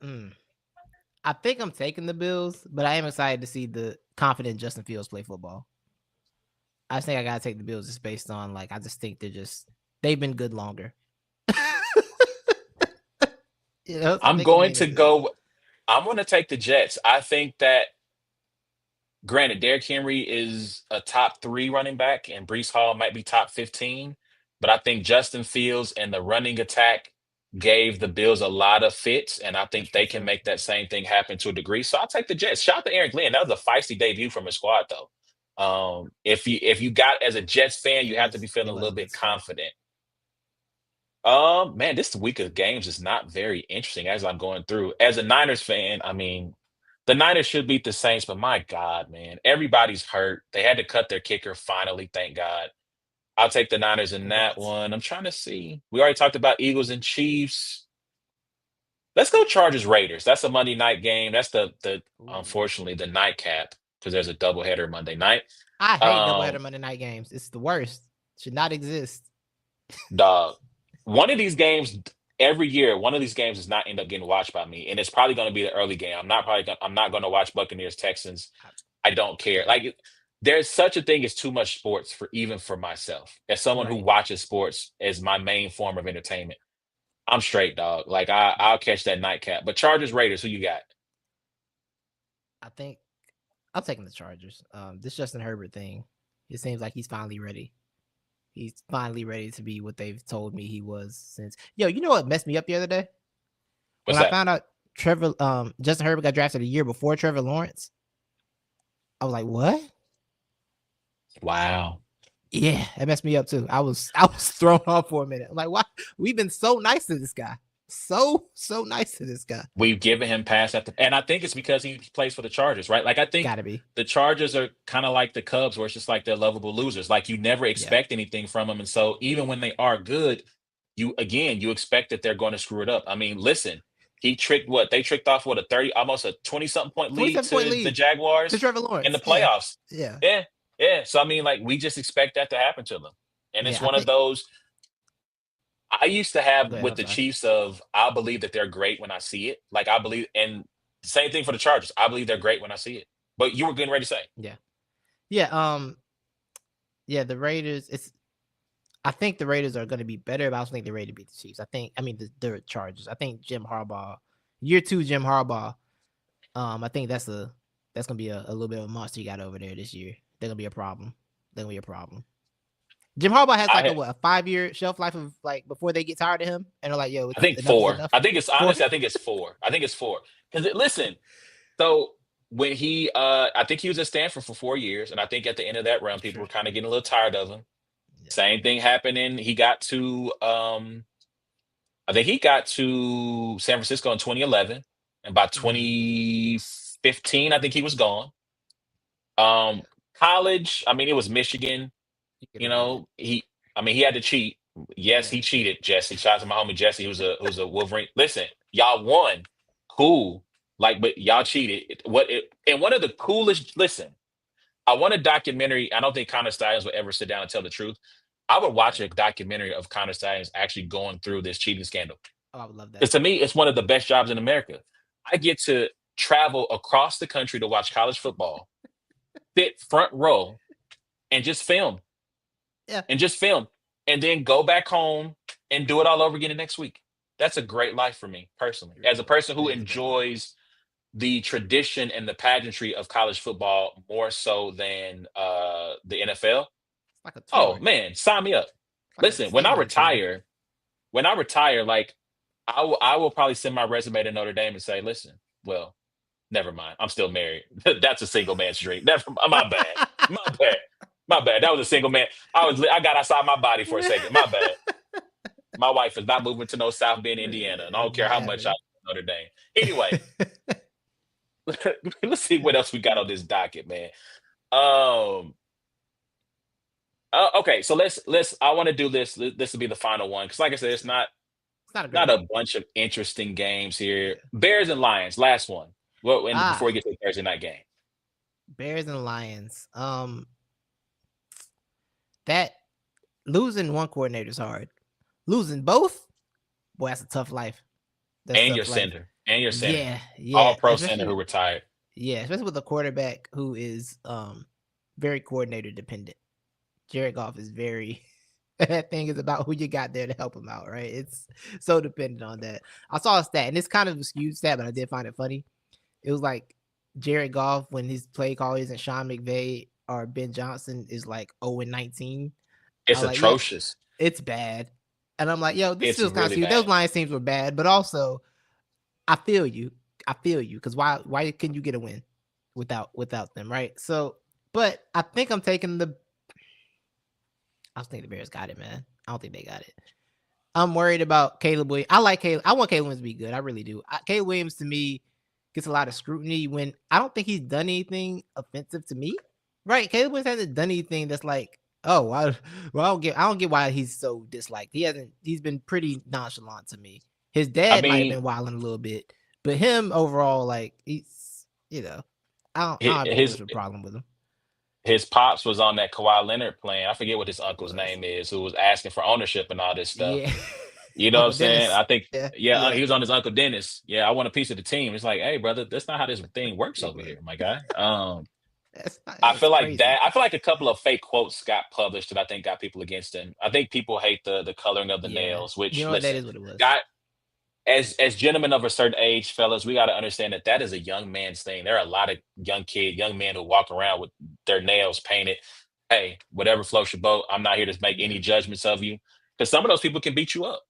I think I'm taking the Bills, but I am excited to see the confident Justin Fields play football. I just think I gotta take the Bills just based on like I just think they've been good longer. So I I'm think I'm going leaning to Bills. go. I'm going to take the Jets. I think that, granted, Derrick Henry is a top 3 running back, and Brees Hall might be top 15, but I think Justin Fields and the running attack gave the Bills a lot of fits, and I That's think for they can sure. make that same thing happen to a degree. So I'll take the Jets. Shout out to Aaron Glenn. That was a feisty debut from his squad, though. If you got as a Jets fan, you have to be It feeling a was little a good bit start. confident. Man, this week of games is not very interesting as I'm going through. As a Niners fan, I mean, the Niners should beat the Saints, but my God, man, everybody's hurt. They had to cut their kicker finally, thank God. I'll take the Niners in that Congrats. one. I'm trying to see. We already talked about Eagles and Chiefs. Let's go Chargers Raiders. That's a Monday night game. That's the Ooh. unfortunately the nightcap because there's a doubleheader Monday night. I hate Um, doubleheader Monday night games. It's the worst. Should not exist. Dog. One of these games every year, one of these games does not end up getting watched by me, and it's probably going to be the early game. I'm not going to watch Buccaneers Texans. I- I don't care. yeah. There's such a thing as too much sports for even for myself as someone who Right. watches sports as my main form of entertainment. I'm straight, dog. Like Yeah. I'll catch that nightcap. But Chargers Raiders, who you got? I think I'm taking the Chargers. This Justin Herbert thing. It seems like he's finally ready. He's finally ready to be what they've told me he was since. Yo, you know what messed me up the other day? When What's I that? found out Justin Herbert got drafted a year before Trevor Lawrence. I was like, what? Wow. Yeah, it messed me up too. I was thrown off for a minute. I'm like, why? We've been so nice to this guy. So nice to this guy. We've given him pass after, and I think it's because he plays for the Chargers, right? Like I think Gotta be. the Chargers are kind of like the Cubs, where it's just like they're lovable losers. Like you never Yeah. expect anything from them, and so even when they are good, you expect that they're going to screw it up. I mean, listen, he tricked what they tricked off what a 30, almost a 20 something point lead 27-point to the lead to Jaguars Trevor in the Lawrence. Yeah. playoffs. Yeah. Yeah, yeah. So I mean, like we just expect that to happen to them, and it's Yeah. I one of think those. I used to have go ahead. with I'm the sorry. Chiefs of I believe that they're great when I see it. Like I believe, and same thing for the Chargers. I believe they're great when I see it. But you were getting ready to say, Yeah. Yeah. Yeah, the Raiders, I think the Raiders are gonna be better, but I also think they're ready to beat the Chiefs. I mean the Chargers. I think Jim Harbaugh, year 2 Jim Harbaugh. I think that's gonna be a little bit of a monster you got over there this year. They're gonna be a problem. They're gonna be a problem. Jim Harbaugh has like I a 5-year shelf life of like before they get tired of him and they're like, yo, I it's think enough is 4. enough. I think it's For honestly, I think it's 4. I think it's 4. Because listen, so when he, I think he was at Stanford for 4 years, and I think at the end of that run, people sure. were kind of getting a little tired of him. Yeah. Same thing happened, and he got to, I think he got to San Francisco in 2011, and by Mm-hmm. 2015, I think he was gone. Um, College, I mean, it was Michigan. You could You have did it. know, I mean, he had to cheat. Yes, Yeah. he cheated. Jesse, shout out to my homie Jesse, who's a Wolverine. Listen, y'all won, cool. Like, but y'all cheated. And one of the coolest. Listen, I want a documentary. I don't think Connor Stallions would ever sit down and tell the truth. I would watch Right. a documentary of Connor Stallions actually going through this cheating scandal. Oh, I would love that. Because to me, it's one of the best jobs in America. I get to travel across the country to watch college football, sit front row, and just film Yeah. and just film and then go back home and do it all over again the next week. That's a great life for me personally. It As a really is. person That who is a great life. enjoys the tradition and the pageantry of college football more so than the NFL. It's like a Oh tour. man, sign me up. It's like a Listen, when I TV tour. retire, like I will probably send my resume to Notre Dame and say, listen, well, never mind. I'm still married. That's a single man's dream. Never, my bad. My bad. My bad. That was a single man. I got outside my body for a second. My bad. My wife is not moving to no South Bend, Indiana, and I don't It's care not how much I happening. love Notre Dame. Anyway, let's see what else we got on this docket, man. Um. Okay, so let's. I want to do this. This will be the final one because, like I said, it's It's not a great not a one. bunch of interesting games here. Yeah. Bears and Lions, last one. Well, and before Ah, we get to the Thursday night game, Bears and Lions. That losing one coordinator is hard. Losing both, boy, that's a tough life. That's and your tough life. center, and your center, Yeah, all yeah. pro center who Especially retired. yeah, especially with a quarterback who is very coordinator dependent. Jared Goff is very that thing is about who you got there to help him out, right? It's so dependent on that. I saw a stat, and it's kind of a skewed stat, but I did find it funny. It was like Jared Goff when his play call isn't Sean McVay or Ben Johnson is like 0-19. I It's was like, yo, atrocious. it's bad. And I'm like, yo, this It's feels kind of really skewed. Those bad. Lions teams were bad, but also I feel you. I feel you. Because why can you get a win without them, right? So, but I think I'm taking the I was thinking the Bears got it, man. I don't think they got it. I'm worried about Caleb Williams. I like Caleb. I want Caleb Williams to be good. I really do. Caleb Williams to me gets a lot of scrutiny when I don't think he's done anything offensive to me. Right? Caleb Williams hasn't done anything that's like, oh, well, I don't get why he's so disliked. He's been pretty nonchalant to me. His I dad might have mean, been wilding a little bit, but him overall, like he's, I don't have too his much of a problem with him. his pops was on that Kawhi Leonard plan. I forget what his He uncle's was. name is, who was asking for ownership and all this stuff. Yeah. You know what I'm Uncle saying? Dennis. I think, Yeah. yeah, Yeah. he was on his Uncle Dennis. Yeah, I want a piece of the team. It's like, hey, brother, that's not how this thing works He over was. here, my guy. I That's feel like crazy. that. I feel like a couple of fake quotes got published that I think got people against him. I think people hate the coloring of the Yeah. nails. You Which, know what? That listen, is what it was. guy, as gentlemen of a certain age, fellas, we got to understand that that is a young man's thing. There are a lot of young men who walk around with their nails painted. Hey, whatever floats your boat. I'm not here to make Yeah. any judgments of you because some of those people can beat you up.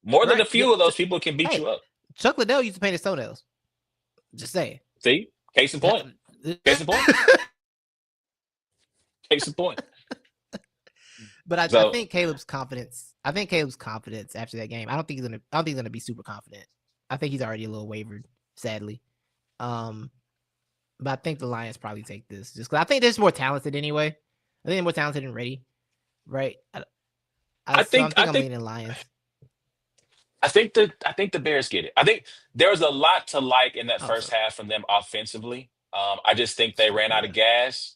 More than Right. a Yeah. few of those people can beat Hey, you up. Chuck Liddell used to paint his toenails. Just saying. See, case in point. Case in point. Case in point. But I So think Caleb's confidence. I think Caleb's confidence after that game. I don't think he's gonna be super confident. I think he's already a little wavered, sadly. Um, but I think the Lions probably take this just because I think they're just more talented anyway. I think they're more talented and ready, right? I So I think I think I'm think leaning Lions. I think the Bears get it. I think there's a lot to like in that Oh, first so half from them offensively. I just think they ran out of yeah, gas.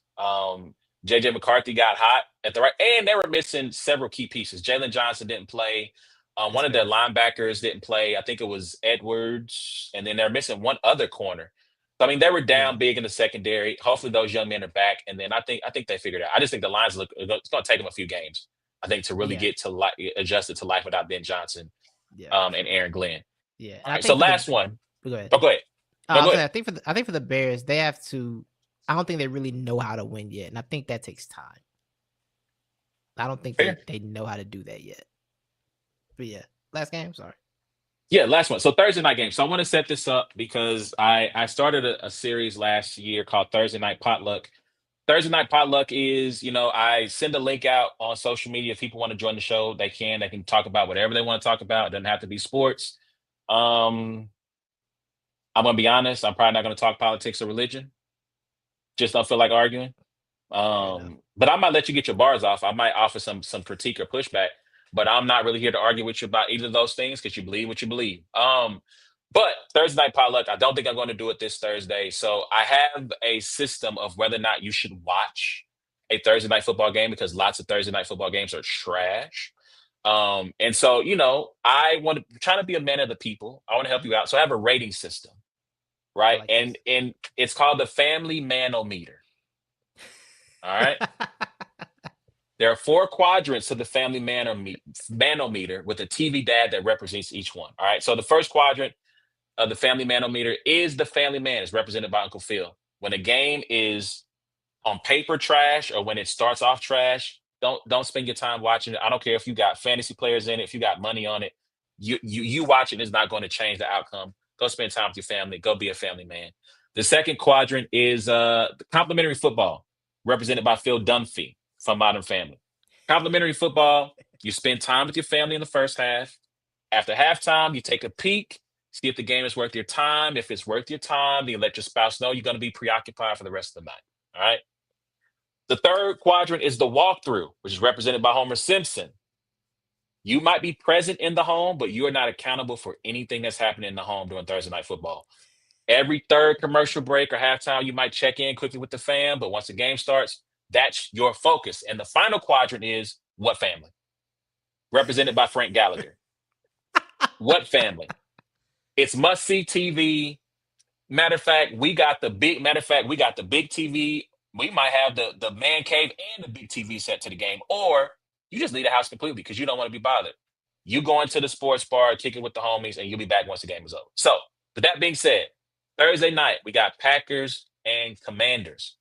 JJ McCarthy got hot at the right, and they were missing several key pieces. Jalen Johnson didn't play. that's One of their fair. linebackers didn't play. I think it was Edwards, and then they're missing one other corner. So I mean, they were Yeah, down big in the secondary. Hopefully, those young men are back, and then I think they figured it out. I just think the Lions look. It's going to take them a few games, I think, to really yeah, get to adjusted to life without Ben Johnson yeah, for and sure. Aaron Glenn. Yeah, All and I right, so think for the last one. go ahead. Oh, go ahead. No, I go was ahead. saying, I think for the Bears, they have to. I don't think they really know how to win yet, and I think that takes time. I don't think Fair. they know how to do that yet. But yeah, last game. Sorry. Yeah, last one. So Thursday night game. So I want to set this up because I started a series last year called Thursday Night Potluck. Thursday Night Potluck is, I send a link out on social media. If people want to join the show, they can. They can talk about whatever they want to talk about. It doesn't have to be sports. Um, I'm gonna be honest. I'm probably not gonna talk politics or religion. Just don't feel like arguing. Fair enough. But I might let you get your bars off. I might offer some critique or pushback, but I'm not really here to argue with you about either of those things because you believe what you believe. But Thursday night potluck, I don't think I'm going to do it this Thursday. So I have a system of whether or not you should watch a Thursday night football game because lots of Thursday night football games are trash. And so, I want to try to be a man of the people. I want to help you out. So I have a rating system, I right? like this. And it's called the Family Manometer. All right. There are four quadrants to the family manometer with a TV dad that represents each one. All right. So the first quadrant, of the family manometer is the family man. It's represented by Uncle Phil. When a game is on paper trash or when it starts off trash, don't spend your time watching it. I don't care if you got fantasy players in it, if you got money on it. You watching is not going to change the outcome. Go spend time with your family. Go be a family man. The second quadrant is complimentary football, represented by Phil Dunphy from Modern Family. Complimentary football, you spend time with your family in the first half. After halftime, you take a peek, see if the game is worth your time. If it's worth your time, then you let your spouse know you're going to be preoccupied for the rest of the night. All right. The third quadrant is the walkthrough, which is represented by Homer Simpson. You might be present in the home, but you are not accountable for anything that's happening in the home during Thursday night football. Every third commercial break or halftime, you might check in quickly with the fam, but once the game starts, that's your focus. And the final quadrant is what family? Represented by Frank Gallagher. What family? It's must see TV. Matter of fact, we got the big TV. We might have the man cave and the big TV set to the game, or you just leave the house completely because you don't want to be bothered. You go into the sports bar, kick it with the homies, and you'll be back once the game is over. So, with that being said, Thursday night we got Packers and Commanders,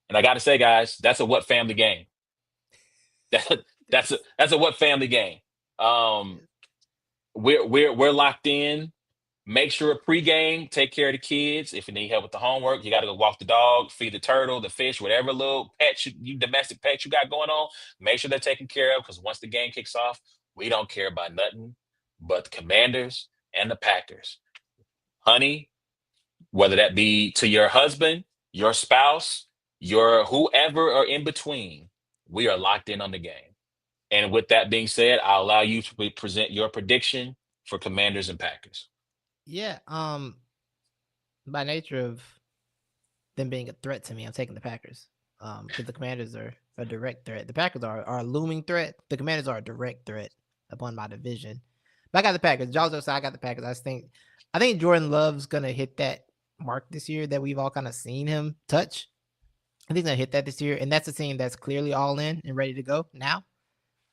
and I got to say, guys, that's a what family game. That, that's a what family game. Um, we're locked in. Make sure pregame, take care of the kids. If you need help with the homework, you got to go walk the dog, feed the turtle, the fish, whatever little pet you domestic pet you got going on. Make sure they're taken care of because once the game kicks off, we don't care about nothing but the Commanders and the Packers. Honey, whether that be to your husband, your spouse, your whoever or in between, we are locked in on the game. And with that being said, I'll allow you to present your prediction for Commanders and Packers. Yeah. By nature of them being a threat to me, I'm taking the Packers. Because the Commanders are a direct threat. The Packers are a looming threat. The Commanders are a direct threat upon my division. But I got the Packers. Jaws said I got the Packers. I think Jordan Love's gonna hit that mark this year that we've all kind of seen him touch. I think he's gonna hit that this year, and that's a team that's clearly all in and ready to go now.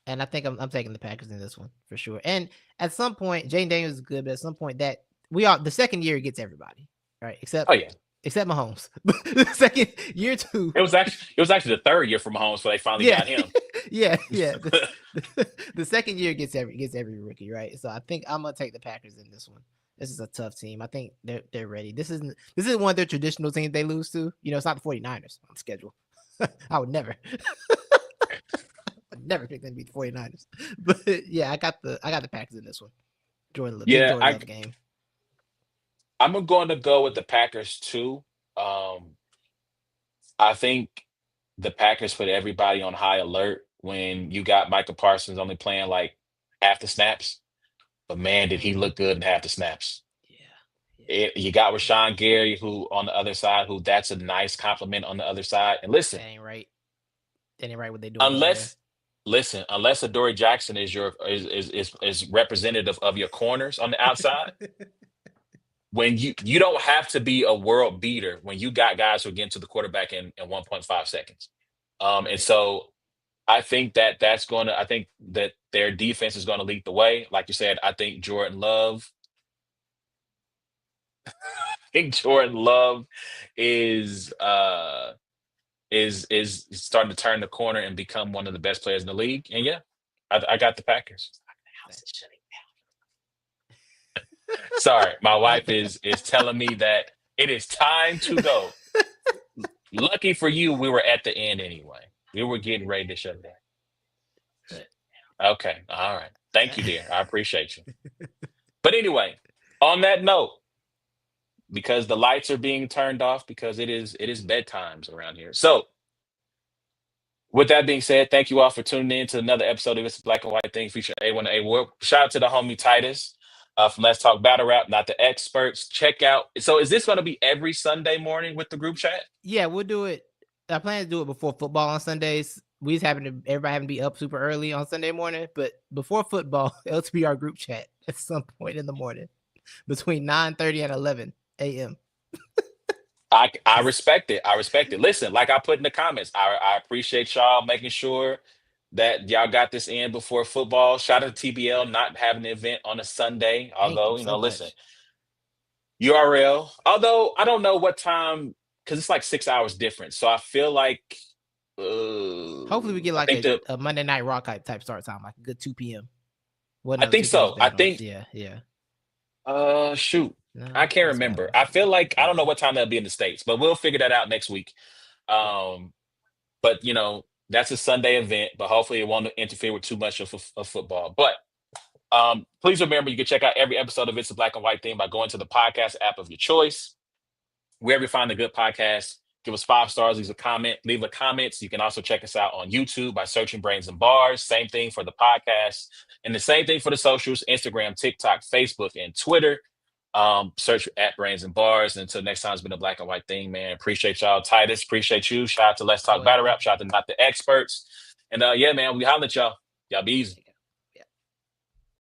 And I think I'm taking the Packers in this one for sure. And at some point, Jane Daniels is good, but at some point that the second year gets everybody, right? Oh yeah. Except Mahomes. The second year two. It was actually the third year for Mahomes, so they finally got him. yeah. The second year gets every rookie, right? So I think I'm gonna take the Packers in this one. This is a tough team. I think they're ready. This is one of their traditional teams they lose to. It's not the 49ers on schedule. I would never. I'd never pick them to beat the 49ers. But yeah, I got the Packers in this one. Jordan Love game. I'm going to go with the Packers too. I think the Packers put everybody on high alert when you got Michael Parsons only playing like half the snaps. But man, did he look good in half the snaps. Yeah. You got Rashawn Gary, who on the other side, who that's a nice compliment on the other side. And listen, that ain't right. That ain't right what they doing. Unless Adoree Jackson is representative of your corners on the outside. When you don't have to be a world beater when you got guys who get to the quarterback in 1.5 seconds. And so I think I think that their defense is going to lead the way. Like you said, I think Jordan Love is starting to turn the corner and become one of the best players in the league. And yeah, I got the Packers. Sorry, my wife is telling me that it is time to go. Lucky for you, we were at the end anyway. We were getting ready to shut down. Okay, all right. Thank you, dear. I appreciate you. But anyway, on that note, because the lights are being turned off because it is bedtimes around here. So with that being said, thank you all for tuning in to another episode of It's a Black and White Thing featuring A1 Award. Shout out to the homie Titus from Let's Talk Battle Rap, not the experts. Check out. So is this going to be every Sunday morning with the group chat? Yeah, we'll do it. I plan to do it before football on Sundays. Everybody having to be up super early on Sunday morning, but before football, LTBR group chat at some point in the morning between 9:30 and 11 a.m. I respect it. I respect it. Listen, like I put in the comments, I appreciate y'all making sure that y'all got this in before football. Shout out to TBL not having the event on a Sunday. Although, listen, URL. Although I don't know what time because it's like 6 hours difference. So I feel like Hopefully, we get I like think the a Monday Night Raw type start time, like a good 2 p.m. Well, I no, the think 2 p.m. is so. I bad on. think Yeah, yeah. shoot. I No, can't that's bad remember. on. I feel like I don't know Yeah, what time that'll be in the States, but we'll figure that out next week. yeah. Um, but that's a Sunday event, but hopefully it won't interfere with too much of football. But please remember you can check out every episode of It's a Black and White Thing by going to the podcast app of your choice. Wherever you find a good podcast, give us 5 stars, leave a comment. You can also check us out on YouTube by searching Brains and Bars. Same thing for the podcast. And the same thing for the socials, Instagram, TikTok, Facebook, and Twitter. Search at Brains and Bars. Until next time, it's been a black and white thing, man. Appreciate y'all. Titus, appreciate you. Shout out to Let's Talk Always, Battle man. Rap. Shout out to Not the Experts. And yeah, man, we holler at y'all. Y'all be easy.